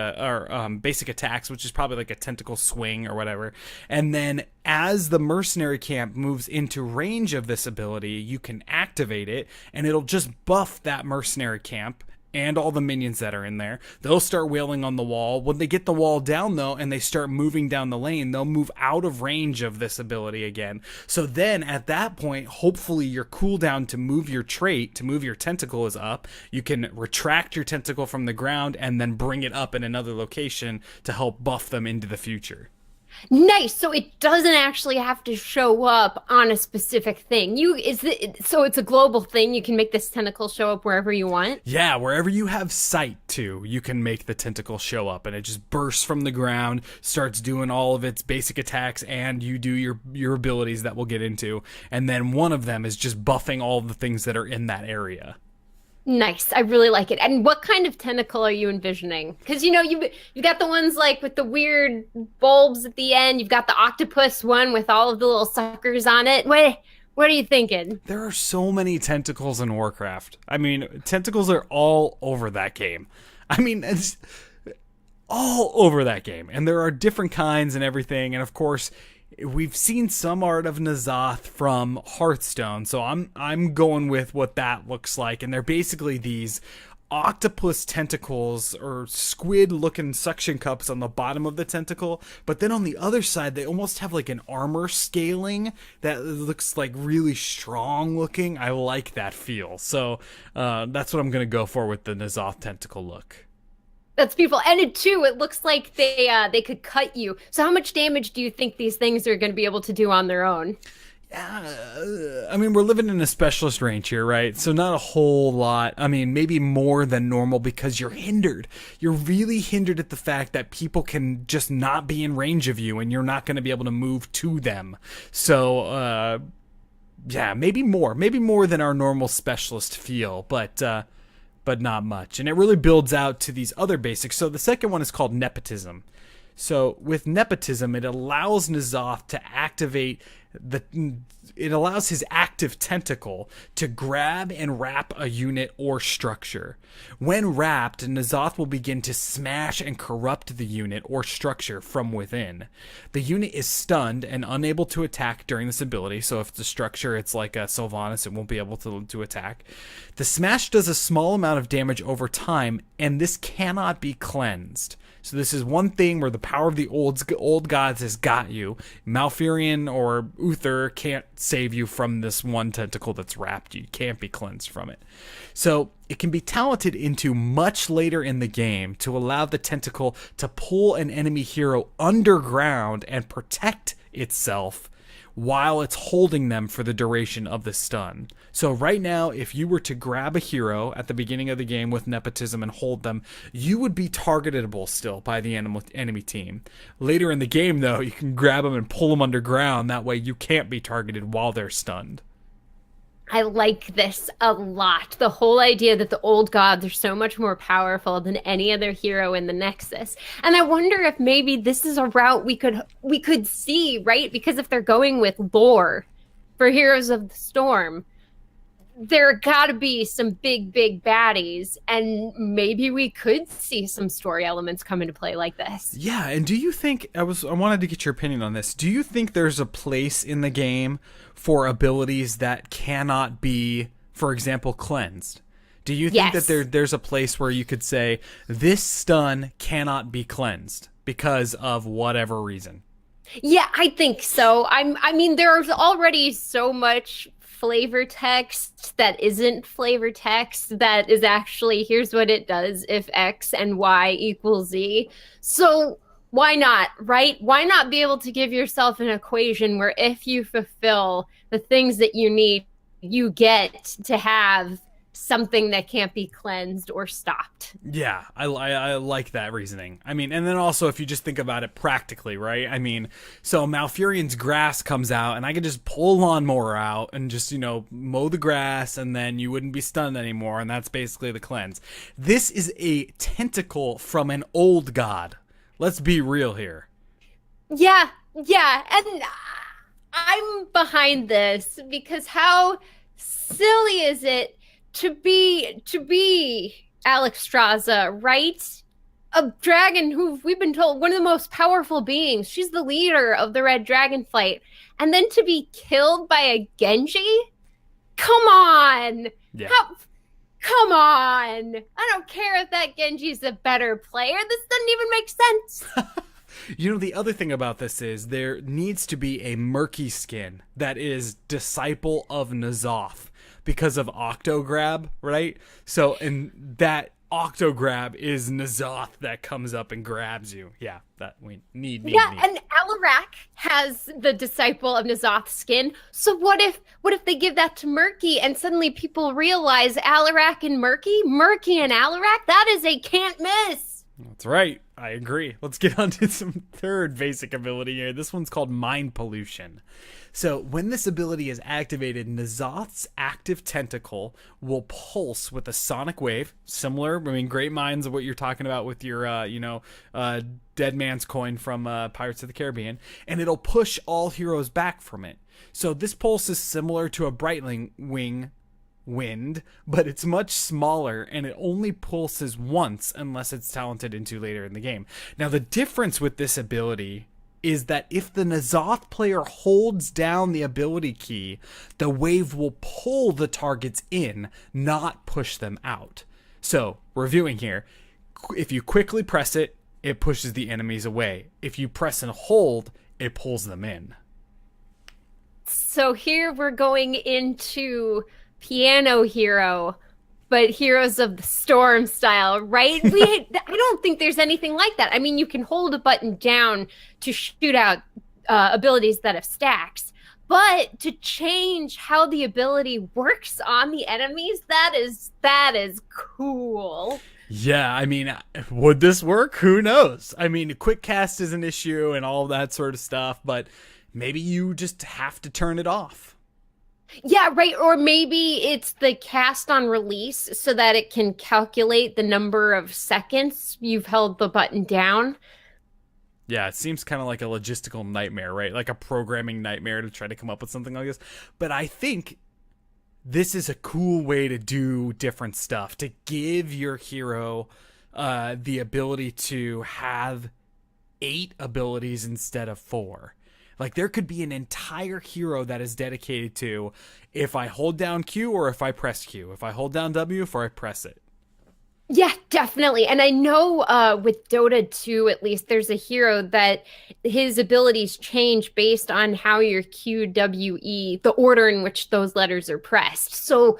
basic attacks, which is probably like a tentacle swing or whatever. And then as the mercenary camp moves into range of this ability, you can activate it, and it'll just buff that mercenary camp and all the minions that are in there. They'll start wailing on the wall. When they get the wall down, though, and they start moving down the lane, they'll move out of range of this ability again. So then, at that point, hopefully your cooldown to move your trait, to move your tentacle, is up. You can retract your tentacle from the ground and then bring it up in another location to help buff them into the future. Nice. So it doesn't actually have to show up on a specific thing. So it's a global thing. You can make this tentacle show up wherever you want. Yeah, wherever you have sight to, you can make the tentacle show up, and it just bursts from the ground, starts doing all of its basic attacks, and you do your abilities that we'll get into. And then one of them is just buffing all the things that are in that area. Nice. I really like it. And what kind of tentacle are you envisioning? Because, you've got the ones like with the weird bulbs at the end. You've got the octopus one with all of the little suckers on it. What are you thinking? There are so many tentacles in Warcraft. I mean, tentacles are all over that game. I mean, it's all over that game. And there are different kinds and everything. And of course, we've seen some art of N'Zoth from Hearthstone, so I'm going with what that looks like, and they're basically these octopus tentacles or squid-looking suction cups on the bottom of the tentacle, but then on the other side they almost have like an armor scaling that looks like really strong looking. I like that feel, so that's what I'm gonna go for with the N'Zoth tentacle look. That's beautiful. And it looks like they could cut you. So how much damage do you think these things are going to be able to do on their own? I mean, we're living in a specialist range here, right? So not a whole lot. I mean, maybe more than normal because you're hindered. You're really hindered at the fact that people can just not be in range of you and you're not going to be able to move to them. So, yeah, maybe more than our normal specialist feel, but not much. And it really builds out to these other basics. So the second one is called nepotism. So with nepotism, it allows N'Zoth to activate it allows his active tentacle to grab and wrap a unit or structure. When wrapped, N'Zoth will begin to smash and corrupt the unit or structure from within. The unit is stunned and unable to attack during this ability, so if it's a structure, it's like a Sylvanas, it won't be able to attack. The smash does a small amount of damage over time, and this cannot be cleansed. So this is one thing where the power of the old gods has got you. Malfurion or Uther can't save you from this one tentacle that's wrapped you. You can't be cleansed from it. So it can be talented into much later in the game to allow the tentacle to pull an enemy hero underground and protect itself while it's holding them for the duration of the stun. So right now, if you were to grab a hero at the beginning of the game with nepotism and hold them, you would be targetable still by the enemy team. Later in the game, though, you can grab them and pull them underground. That way you can't be targeted while they're stunned. I like this a lot. The whole idea that the old gods are so much more powerful than any other hero in the Nexus. And I wonder if maybe this is a route we could see, right? Because if they're going with lore for Heroes of the Storm, there gotta be some big baddies, and maybe we could see some story elements come into play like this. Yeah, and do you think, I wanted to get your opinion on this, do you think there's a place in the game for abilities that cannot be, for example, cleansed? Do you think that there's a place where you could say, this stun cannot be cleansed because of whatever reason? Yeah, I think so. I mean, there's already so much flavor text that isn't flavor text that is actually, here's what it does if X and Y equals Z. So why not, right? Why not be able to give yourself an equation where if you fulfill the things that you need, you get to have something that can't be cleansed or stopped. Yeah, I like that reasoning. I mean, and then also if you just think about it practically, right? I mean, so Malfurion's grass comes out, and I could just pull a lawnmower out and just, mow the grass, and then you wouldn't be stunned anymore, and that's basically the cleanse. This is a tentacle from an old god. Let's be real here. Yeah, and I'm behind this because how silly is it to be Alex Straza, right? A dragon who we've been told one of the most powerful beings. She's the leader of the Red Dragon Flight, and then to be killed by a Genji? Come on! Yeah. Come on! I don't care if that Genji's a better player. This doesn't even make sense. The other thing about this is there needs to be a murky skin that is Disciple of N'Zoth because of Octograb, right? So, and that Octograb is N'Zoth that comes up and grabs you. Yeah, that we need. And Alarak has the Disciple of N'Zoth skin. So what if they give that to Murky and suddenly people realize Alarak and Murky and Alarak, that is a can't miss. That's right. I agree. Let's get on to some third basic ability here. This one's called Mind Pollution. So when this ability is activated, N'Zoth's active tentacle will pulse with a sonic wave, similar, great minds of what you're talking about with your, Dead Man's Coin from Pirates of the Caribbean, and it'll push all heroes back from it. So this pulse is similar to a Brightling Wing wind, but it's much smaller, and it only pulses once unless it's talented into later in the game. Now, the difference with this ability is that if the N'Zoth player holds down the ability key, the wave will pull the targets in, not push them out. So, reviewing here, if you quickly press it, it pushes the enemies away. If you press and hold, it pulls them in. So here we're going into Piano Hero, but Heroes of the Storm style, right? I don't think there's anything like that. I mean, you can hold a button down to shoot out abilities that have stacks, but to change how the ability works on the enemies, that is cool. Yeah, I mean, would this work? Who knows? I mean, quick cast is an issue and all that sort of stuff, but maybe you just have to turn it off. Yeah, right. Or maybe it's the cast on release so that it can calculate the number of seconds you've held the button down. Yeah, it seems kind of like a logistical nightmare, right? Like a programming nightmare to try to come up with something like this. But I think this is a cool way to do different stuff, to give your hero the ability to have 8 abilities instead of 4. Like, there could be an entire hero that is dedicated to if I hold down Q or if I press Q. If I hold down W or I press it. Yeah, definitely. And I know with Dota 2, at least, there's a hero that his abilities change based on how your Q, W, E, the order in which those letters are pressed. So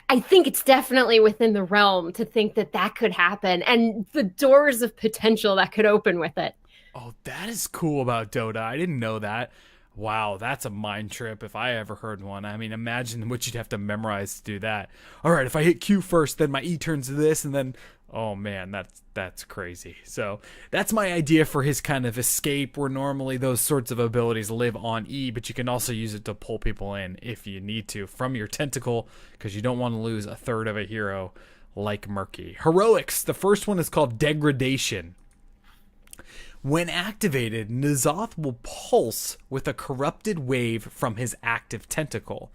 I think it's definitely within the realm to think that that could happen and the doors of potential that could open with it. Oh, that is cool about Dota. I didn't know that. Wow, that's a mind trip if I ever heard one. I mean, imagine what you'd have to memorize to do that. All right, if I hit Q first, then my E turns to this, and then, oh man, that's crazy. So that's my idea for his kind of escape, where normally those sorts of abilities live on E, but you can also use it to pull people in if you need to from your tentacle, because you don't want to lose a third of a hero like Murky. Heroics, the first one is called Degradation. When activated, N'Zoth will pulse with a corrupted wave from his active tentacle.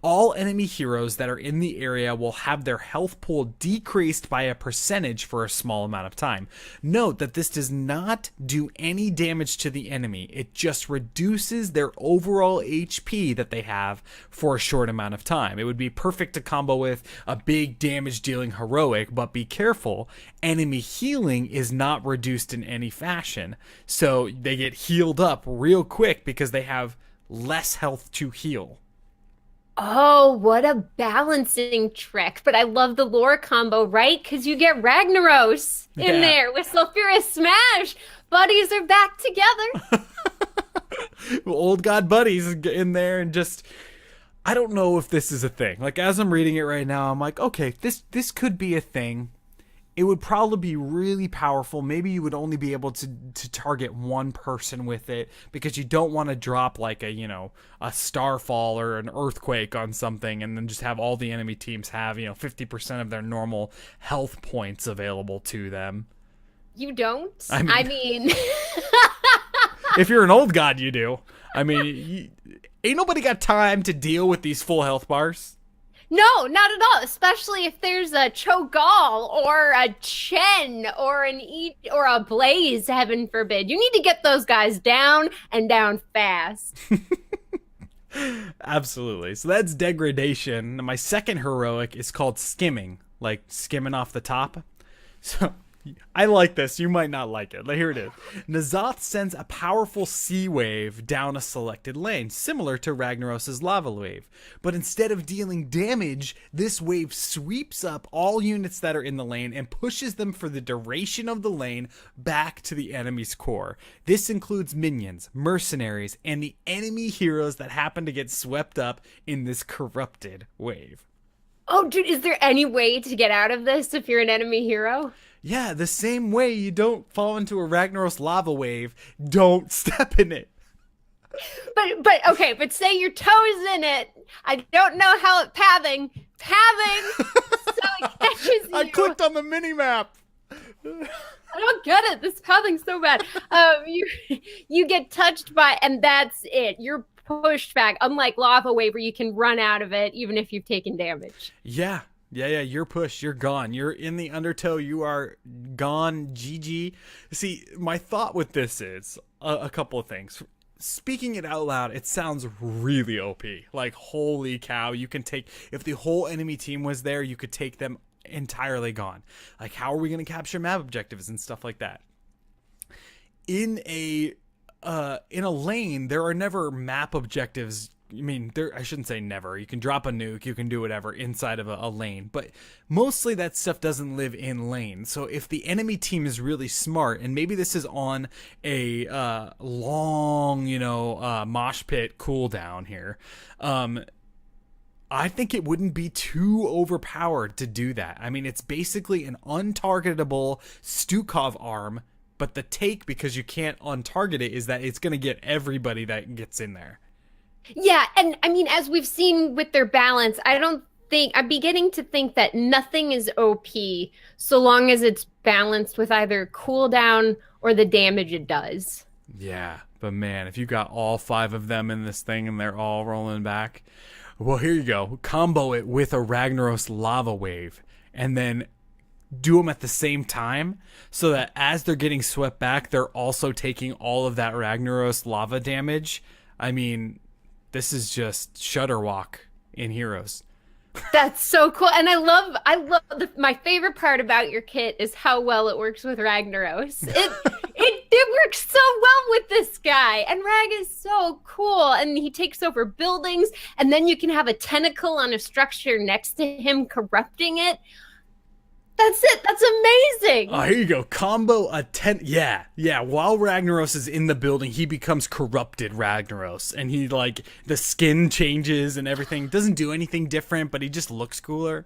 All enemy heroes that are in the area will have their health pool decreased by a percentage for a small amount of time. Note that this does not do any damage to the enemy. It just reduces their overall HP that they have for a short amount of time. It would be perfect to combo with a big damage dealing heroic, but be careful. Enemy healing is not reduced in any fashion. So they get healed up real quick because they have less health to heal. Oh, what a balancing trick. But I love the lore combo, right? Because you get Ragnaros in there with Sulfurous Smash. Buddies are back together. Old God buddies in there, and just... I don't know if this is a thing. Like, as I'm reading it right now, I'm like, okay, this could be a thing. It would probably be really powerful. Maybe you would only be able to target one person with it because you don't want to drop like a starfall or an earthquake on something and then just have all the enemy teams have, 50% of their normal health points available to them. You don't? I mean if you're an old god, you do. I mean, ain't nobody got time to deal with these full health bars. No, not at all. Especially if there's a Cho'Gall or a Chen or or a Blaze, heaven forbid. You need to get those guys down and down fast. Absolutely. So that's degradation. My second heroic is called skimming, like skimming off the top. So I like this. You might not like it. Here it is. N'Zoth sends a powerful sea wave down a selected lane, similar to Ragnaros' lava wave. But instead of dealing damage, this wave sweeps up all units that are in the lane and pushes them for the duration of the lane back to the enemy's core. This includes minions, mercenaries, and the enemy heroes that happen to get swept up in this corrupted wave. Oh, dude, is there any way to get out of this if you're an enemy hero? Yeah, the same way you don't fall into a Ragnaros lava wave, don't step in it. But say your toe's in it. I don't know how it pathing, so it catches you. I clicked on the mini map. I don't get it. This pathing's so bad. You get touched by, and that's it. You're pushed back. Unlike lava wave, where you can run out of it even if you've taken damage. Yeah, you're pushed. You're gone. You're in the undertow. You are gone. GG. See, my thought with this is a couple of things. Speaking it out loud, it sounds really OP. Like, holy cow, you can take, if the whole enemy team was there, you could take them entirely gone. Like, how are we going to capture map objectives and stuff like that? In a lane, there are never map objectives. I mean, I shouldn't say never. You can drop a nuke, you can do whatever inside of a lane, but mostly that stuff doesn't live in lane. So if the enemy team is really smart, and maybe this is on a long, mosh pit cooldown here, I think it wouldn't be too overpowered to do that. I mean, it's basically an untargetable Stukov arm, but the take, because you can't untarget it, is that it's going to get everybody that gets in there. Yeah, and I mean, as we've seen with their balance, I'm beginning to think that nothing is OP so long as it's balanced with either cooldown or the damage it does. Yeah, but man, if you got all 5 of them in this thing and they're all rolling back, well, here you go. Combo it with a Ragnaros lava wave, and then do them at the same time so that as they're getting swept back, they're also taking all of that Ragnaros lava damage. I mean, this is just Shudderwalk in Heroes. That's so cool. And I love my favorite part about your kit is how well it works with Ragnaros. It works so well with this guy. And Rag is so cool. And he takes over buildings, and then you can have a tentacle on a structure next to him corrupting it. That's it. That's amazing. Oh, here you go. Combo a 10. Yeah. While Ragnaros is in the building, he becomes corrupted Ragnaros. And he, the skin changes and everything. Doesn't do anything different, but he just looks cooler.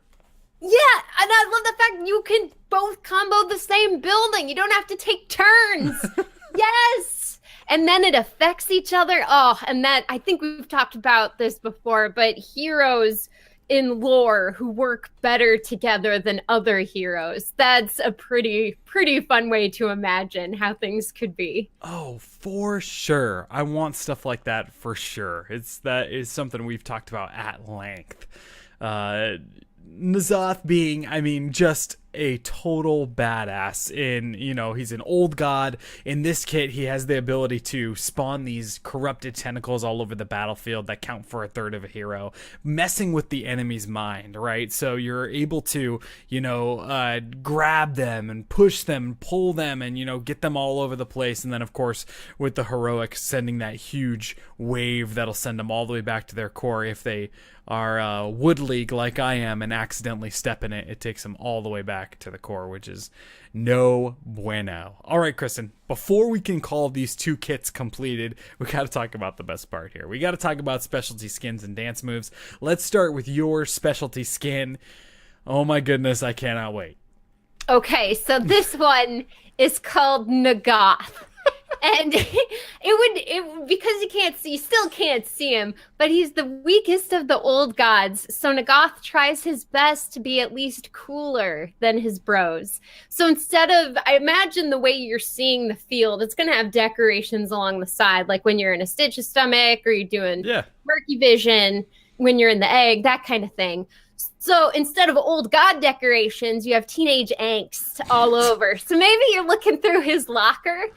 Yeah, and I love the fact you can both combo the same building. You don't have to take turns. Yes. And then it affects each other. Oh, and that, I think we've talked about this before, but heroes in lore who work better together than other heroes. That's a pretty fun way to imagine how things could be. Oh, for sure. I want stuff like that for sure. That is something we've talked about at length. N'Zoth being, just a total badass he's an old god. In this kit, he has the ability to spawn these corrupted tentacles all over the battlefield that count for a third of a hero, messing with the enemy's mind, right? So you're able to, grab them and push them, pull them, and, get them all over the place. And then, of course, with the heroic, sending that huge wave that'll send them all the way back to their core. If they are Wood League like I am and accidentally step in it, it takes them all the way back back to the core, which is no bueno. All right, Kristen, before we can call these 2 kits completed, we got to talk about the best part here. We got to talk about specialty skins and dance moves. Let's start with your specialty skin. Oh my goodness, I cannot wait. Okay, so this one is called Nagath. And because you still can't see him, but he's the weakest of the old gods. So Nagath tries his best to be at least cooler than his bros. So instead of, I imagine the way you're seeing the field, it's going to have decorations along the side, like when you're in a Stitch of Stomach or you're doing murky vision, when you're in the egg, that kind of thing. So instead of old god decorations, you have teenage angst all over. So maybe you're looking through his locker.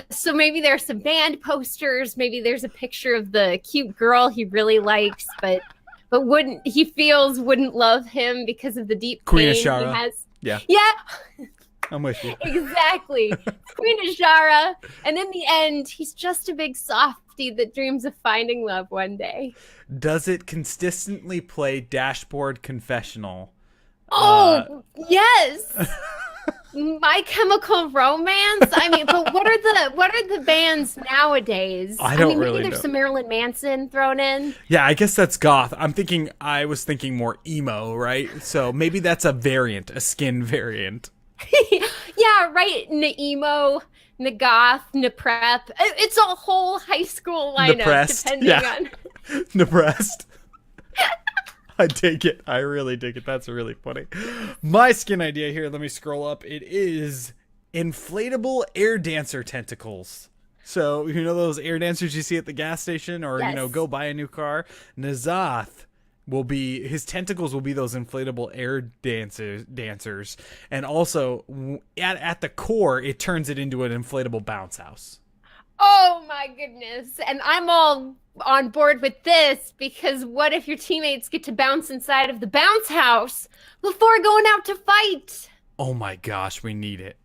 So maybe there's some band posters. Maybe there's a picture of the cute girl he really likes, but wouldn't love him because of the deep Queen pain Ashara. he has. Yeah. I'm with you. Exactly. Queen Ashara. And in the end, he's just a big softie that dreams of finding love one day. Does it consistently play Dashboard Confessional? Oh, yes. My Chemical Romance. I mean, but what are the bands nowadays? I don't maybe really there's know. some Marilyn Manson thrown in. Yeah, I guess that's goth. I was thinking more emo, right? So maybe that's a skin variant. Yeah, right. Emo, goth, prep. It's a whole high school lineup, Depressed. depending on. Depressed. I dig it. I really dig it. That's really funny. My skin idea here, let me scroll up. It is inflatable air dancer tentacles. So, you know those air dancers you see at the gas station or, Yes. go buy a new car? Nazath his tentacles will be those inflatable air dancers. And also, at the core, it turns it into an inflatable bounce house. Oh my goodness. And I'm all on board with this because what if your teammates get to bounce inside of the bounce house before going out to fight? Oh my gosh, we need it.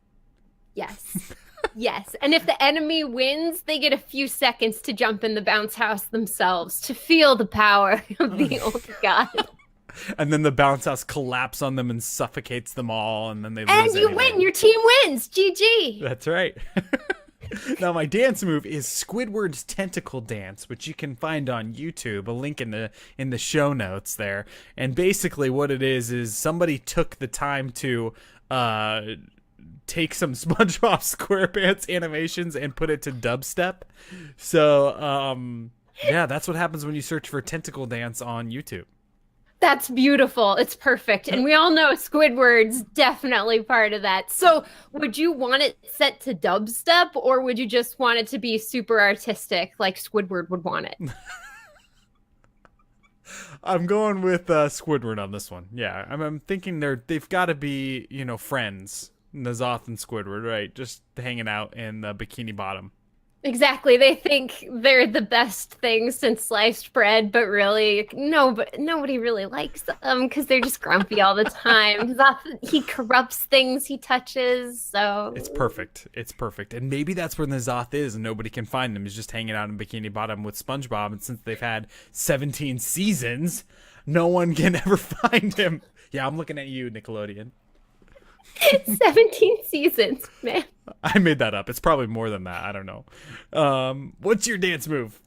Yes. Yes. And if the enemy wins, they get a few seconds to jump in the bounce house themselves to feel the power of the old god. And then the bounce house collapses on them and suffocates them all, and then they lose. And you anyway. win. Your team wins. GG. That's right. Now, my dance move is Squidward's Tentacle Dance, which you can find on YouTube. A link in the show notes there. And basically, what it is somebody took the time to take some SpongeBob SquarePants animations and put it to dubstep. So, yeah, that's what happens when you search for Tentacle Dance on YouTube. That's beautiful. It's perfect. And we all know Squidward's definitely part of that. So would you want it set to dubstep or would you just want it to be super artistic like Squidward would want it? I'm going with Squidward on this one. Yeah, I'm thinking they've got to be, friends, Nazoth and Squidward, right? Just hanging out in the Bikini Bottom. Exactly. They think they're the best thing since sliced bread, but really, nobody really likes them because they're just grumpy all the time. He corrupts things he touches, so... It's perfect. It's perfect. And maybe that's where Nazoth is and nobody can find him. He's just hanging out in Bikini Bottom with SpongeBob, and since they've had 17 seasons, no one can ever find him. Yeah, I'm looking at you, Nickelodeon. 17 seasons, man. I made that up. It's probably more than that. I don't know. What's your dance move?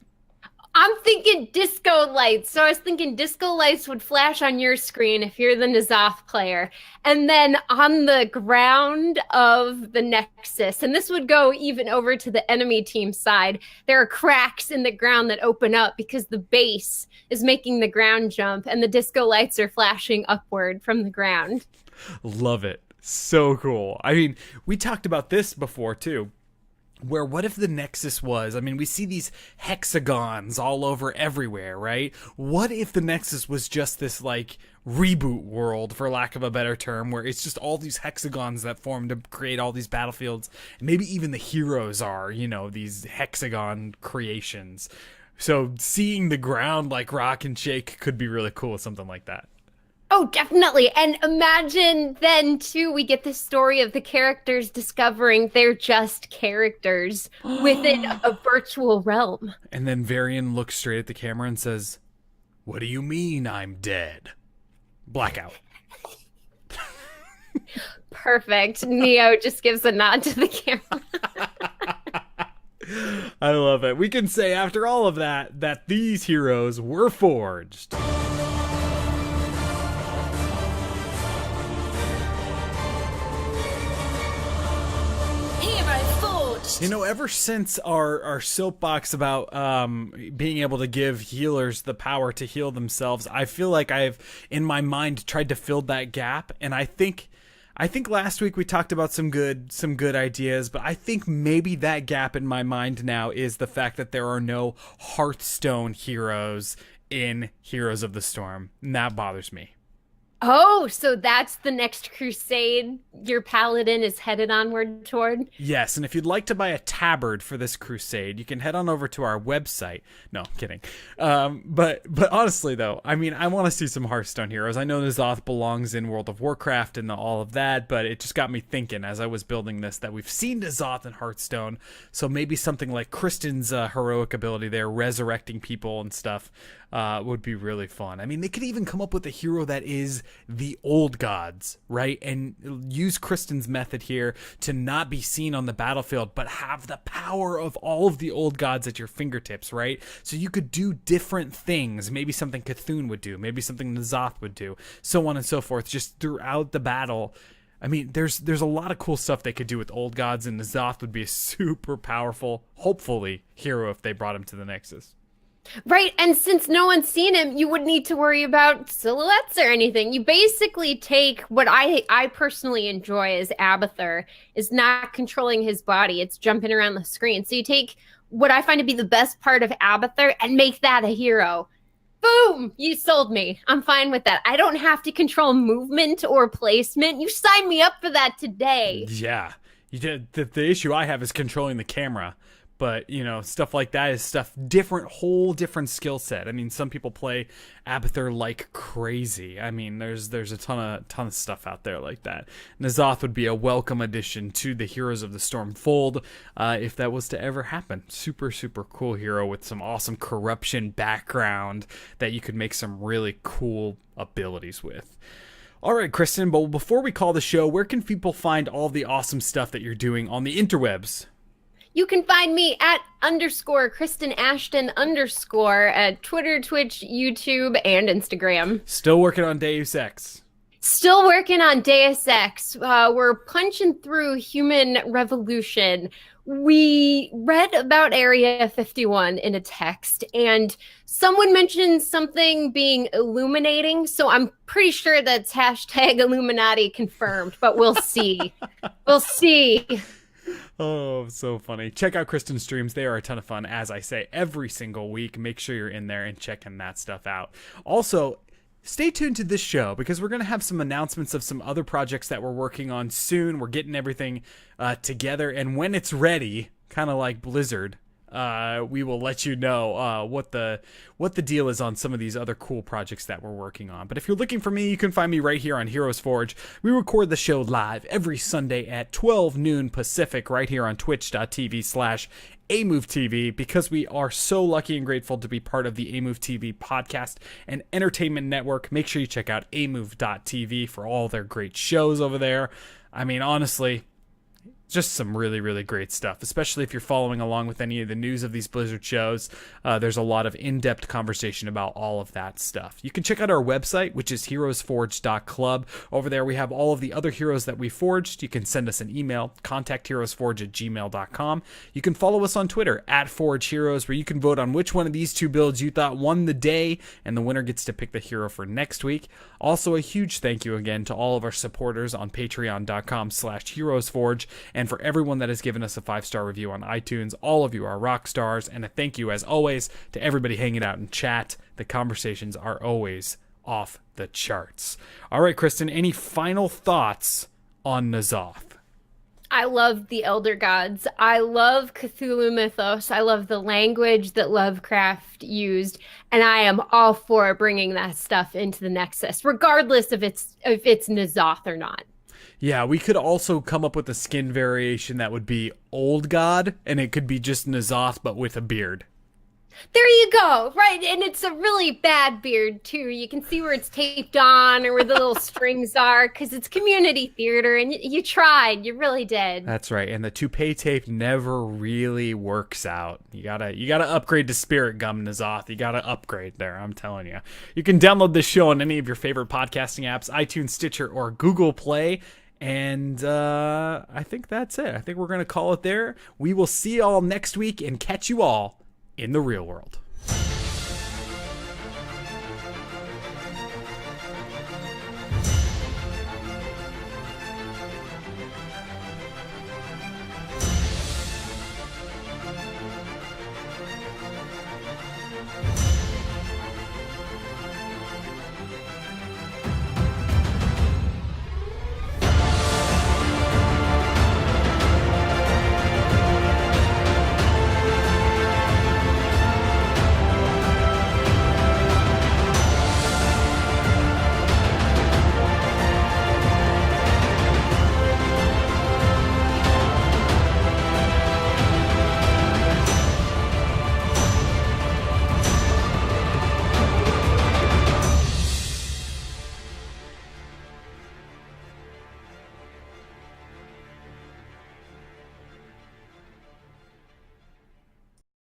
I'm thinking disco lights. So I was thinking disco lights would flash on your screen if you're the Nazoth player. And then on the ground of the Nexus, and this would go even over to the enemy team side, there are cracks in the ground that open up because the base is making the ground jump and the disco lights are flashing upward from the ground. Love it. So cool. I mean, we talked about this before too, where what if the Nexus was, we see these hexagons all over everywhere, right? What if the Nexus was just this like reboot world, for lack of a better term, where it's just all these hexagons that form to create all these battlefields, and maybe even the heroes are, these hexagon creations. So seeing the ground like rock and shake could be really cool with something like that. Oh, definitely. And imagine then, too, we get the story of the characters discovering they're just characters within a virtual realm. And then Varian looks straight at the camera and says, "What do you mean I'm dead?" Blackout. Perfect. Neo just gives a nod to the camera. I love it. We can say after all of that these heroes were forged. HeroesForge. You know, ever since our soapbox about being able to give healers the power to heal themselves, I feel like I've, in my mind, tried to fill that gap. And I think last week we talked about some good ideas, but I think maybe that gap in my mind now is the fact that there are no Hearthstone heroes in Heroes of the Storm. And that bothers me. Oh, so that's the next crusade your paladin is headed onward toward? Yes, and if you'd like to buy a tabard for this crusade, you can head on over to our website. No, I'm kidding. But honestly, though, I mean, I want to see some Hearthstone heroes. I know N'Zoth belongs in World of Warcraft and all of that, but it just got me thinking as I was building this that we've seen N'Zoth in Hearthstone, so maybe something like Kristen's heroic ability there, resurrecting people and stuff, would be really fun. I mean, they could even come up with a hero that is the old gods, right? And use Kristen's method here to not be seen on the battlefield, but have the power of all of the old gods at your fingertips, right? So you could do different things. Maybe something Cthulhu would do, maybe something N'Zoth would do, so on and so forth, just throughout the battle. I mean, there's a lot of cool stuff they could do with old gods, and N'Zoth would be a super powerful, hopefully, hero if they brought him to the Nexus. Right, and since no one's seen him, you wouldn't need to worry about silhouettes or anything. You basically take what I personally enjoy as Abathur is not controlling his body. It's jumping around the screen. So you take what I find to be the best part of Abathur and make that a hero. Boom! You sold me. I'm fine with that. I don't have to control movement or placement. You signed me up for that today. Yeah. You did. The issue I have is controlling the camera. But, you know, stuff like that is whole different skill set. I mean, some people play Abathur like crazy. I mean, there's a ton of stuff out there like that. N'Zoth would be a welcome addition to the Heroes of the Storm fold if that was to ever happen. Super, super cool hero with some awesome corruption background that you could make some really cool abilities with. All right, Kristen, but before we call the show, where can people find all the awesome stuff that you're doing on the interwebs? You can find me at _Kristen Ashton_ at Twitter, Twitch, YouTube, and Instagram. Still working on Deus Ex. Still working on Deus Ex. We're punching through Human Revolution. We read about Area 51 in a text, and someone mentioned something being illuminating, so I'm pretty sure that's hashtag Illuminati confirmed, but we'll see. We'll see. Oh, so funny. Check out Kristen's streams. They are a ton of fun, as I say, every single week. Make sure you're in there and checking that stuff out. Also, stay tuned to this show because we're going to have some announcements of some other projects that we're working on soon. We're getting everything together, and when it's ready, kind of like Blizzard, we will let you know what the deal is on some of these other cool projects that we're working on. But if you're looking for me, you can find me right here on HeroesForge. We record the show live every Sunday at 12 noon Pacific right here on twitch.tv/Amove TV because we are so lucky and grateful to be part of the Amove TV podcast and entertainment network. Make sure you check out amove.tv for all their great shows over there. I mean, honestly, just some really, really great stuff, especially if you're following along with any of the news of these Blizzard shows. There's a lot of in-depth conversation about all of that stuff. You can check out our website, which is heroesforge.club. Over there, we have all of the other heroes that we forged. You can send us an email, contactheroesforge@gmail.com. You can follow us on Twitter, @ForgeHeroes, where you can vote on which one of these two builds you thought won the day, and the winner gets to pick the hero for next week. Also, a huge thank you again to all of our supporters on patreon.com/HeroesForge. And for everyone that has given us a 5-star review on iTunes, all of you are rock stars. And a thank you, as always, to everybody hanging out in chat. The conversations are always off the charts. All right, Kristen, any final thoughts on N'Zoth? I love the Elder Gods. I love Cthulhu mythos. I love the language that Lovecraft used. And I am all for bringing that stuff into the Nexus, regardless if it's N'Zoth or not. Yeah, we could also come up with a skin variation that would be Old God, and it could be just N'Zoth, but with a beard. There you go. Right. And it's a really bad beard, too. You can see where it's taped on or where the little strings are because it's community theater and you tried. You really did. That's right. And the toupee tape never really works out. You gotta upgrade to Spirit Gum, Nazoth. You gotta upgrade there. I'm telling you. You can download this show on any of your favorite podcasting apps, iTunes, Stitcher, or Google Play. And I think that's it. I think we're going to call it there. We will see you all next week and catch you all in the real world.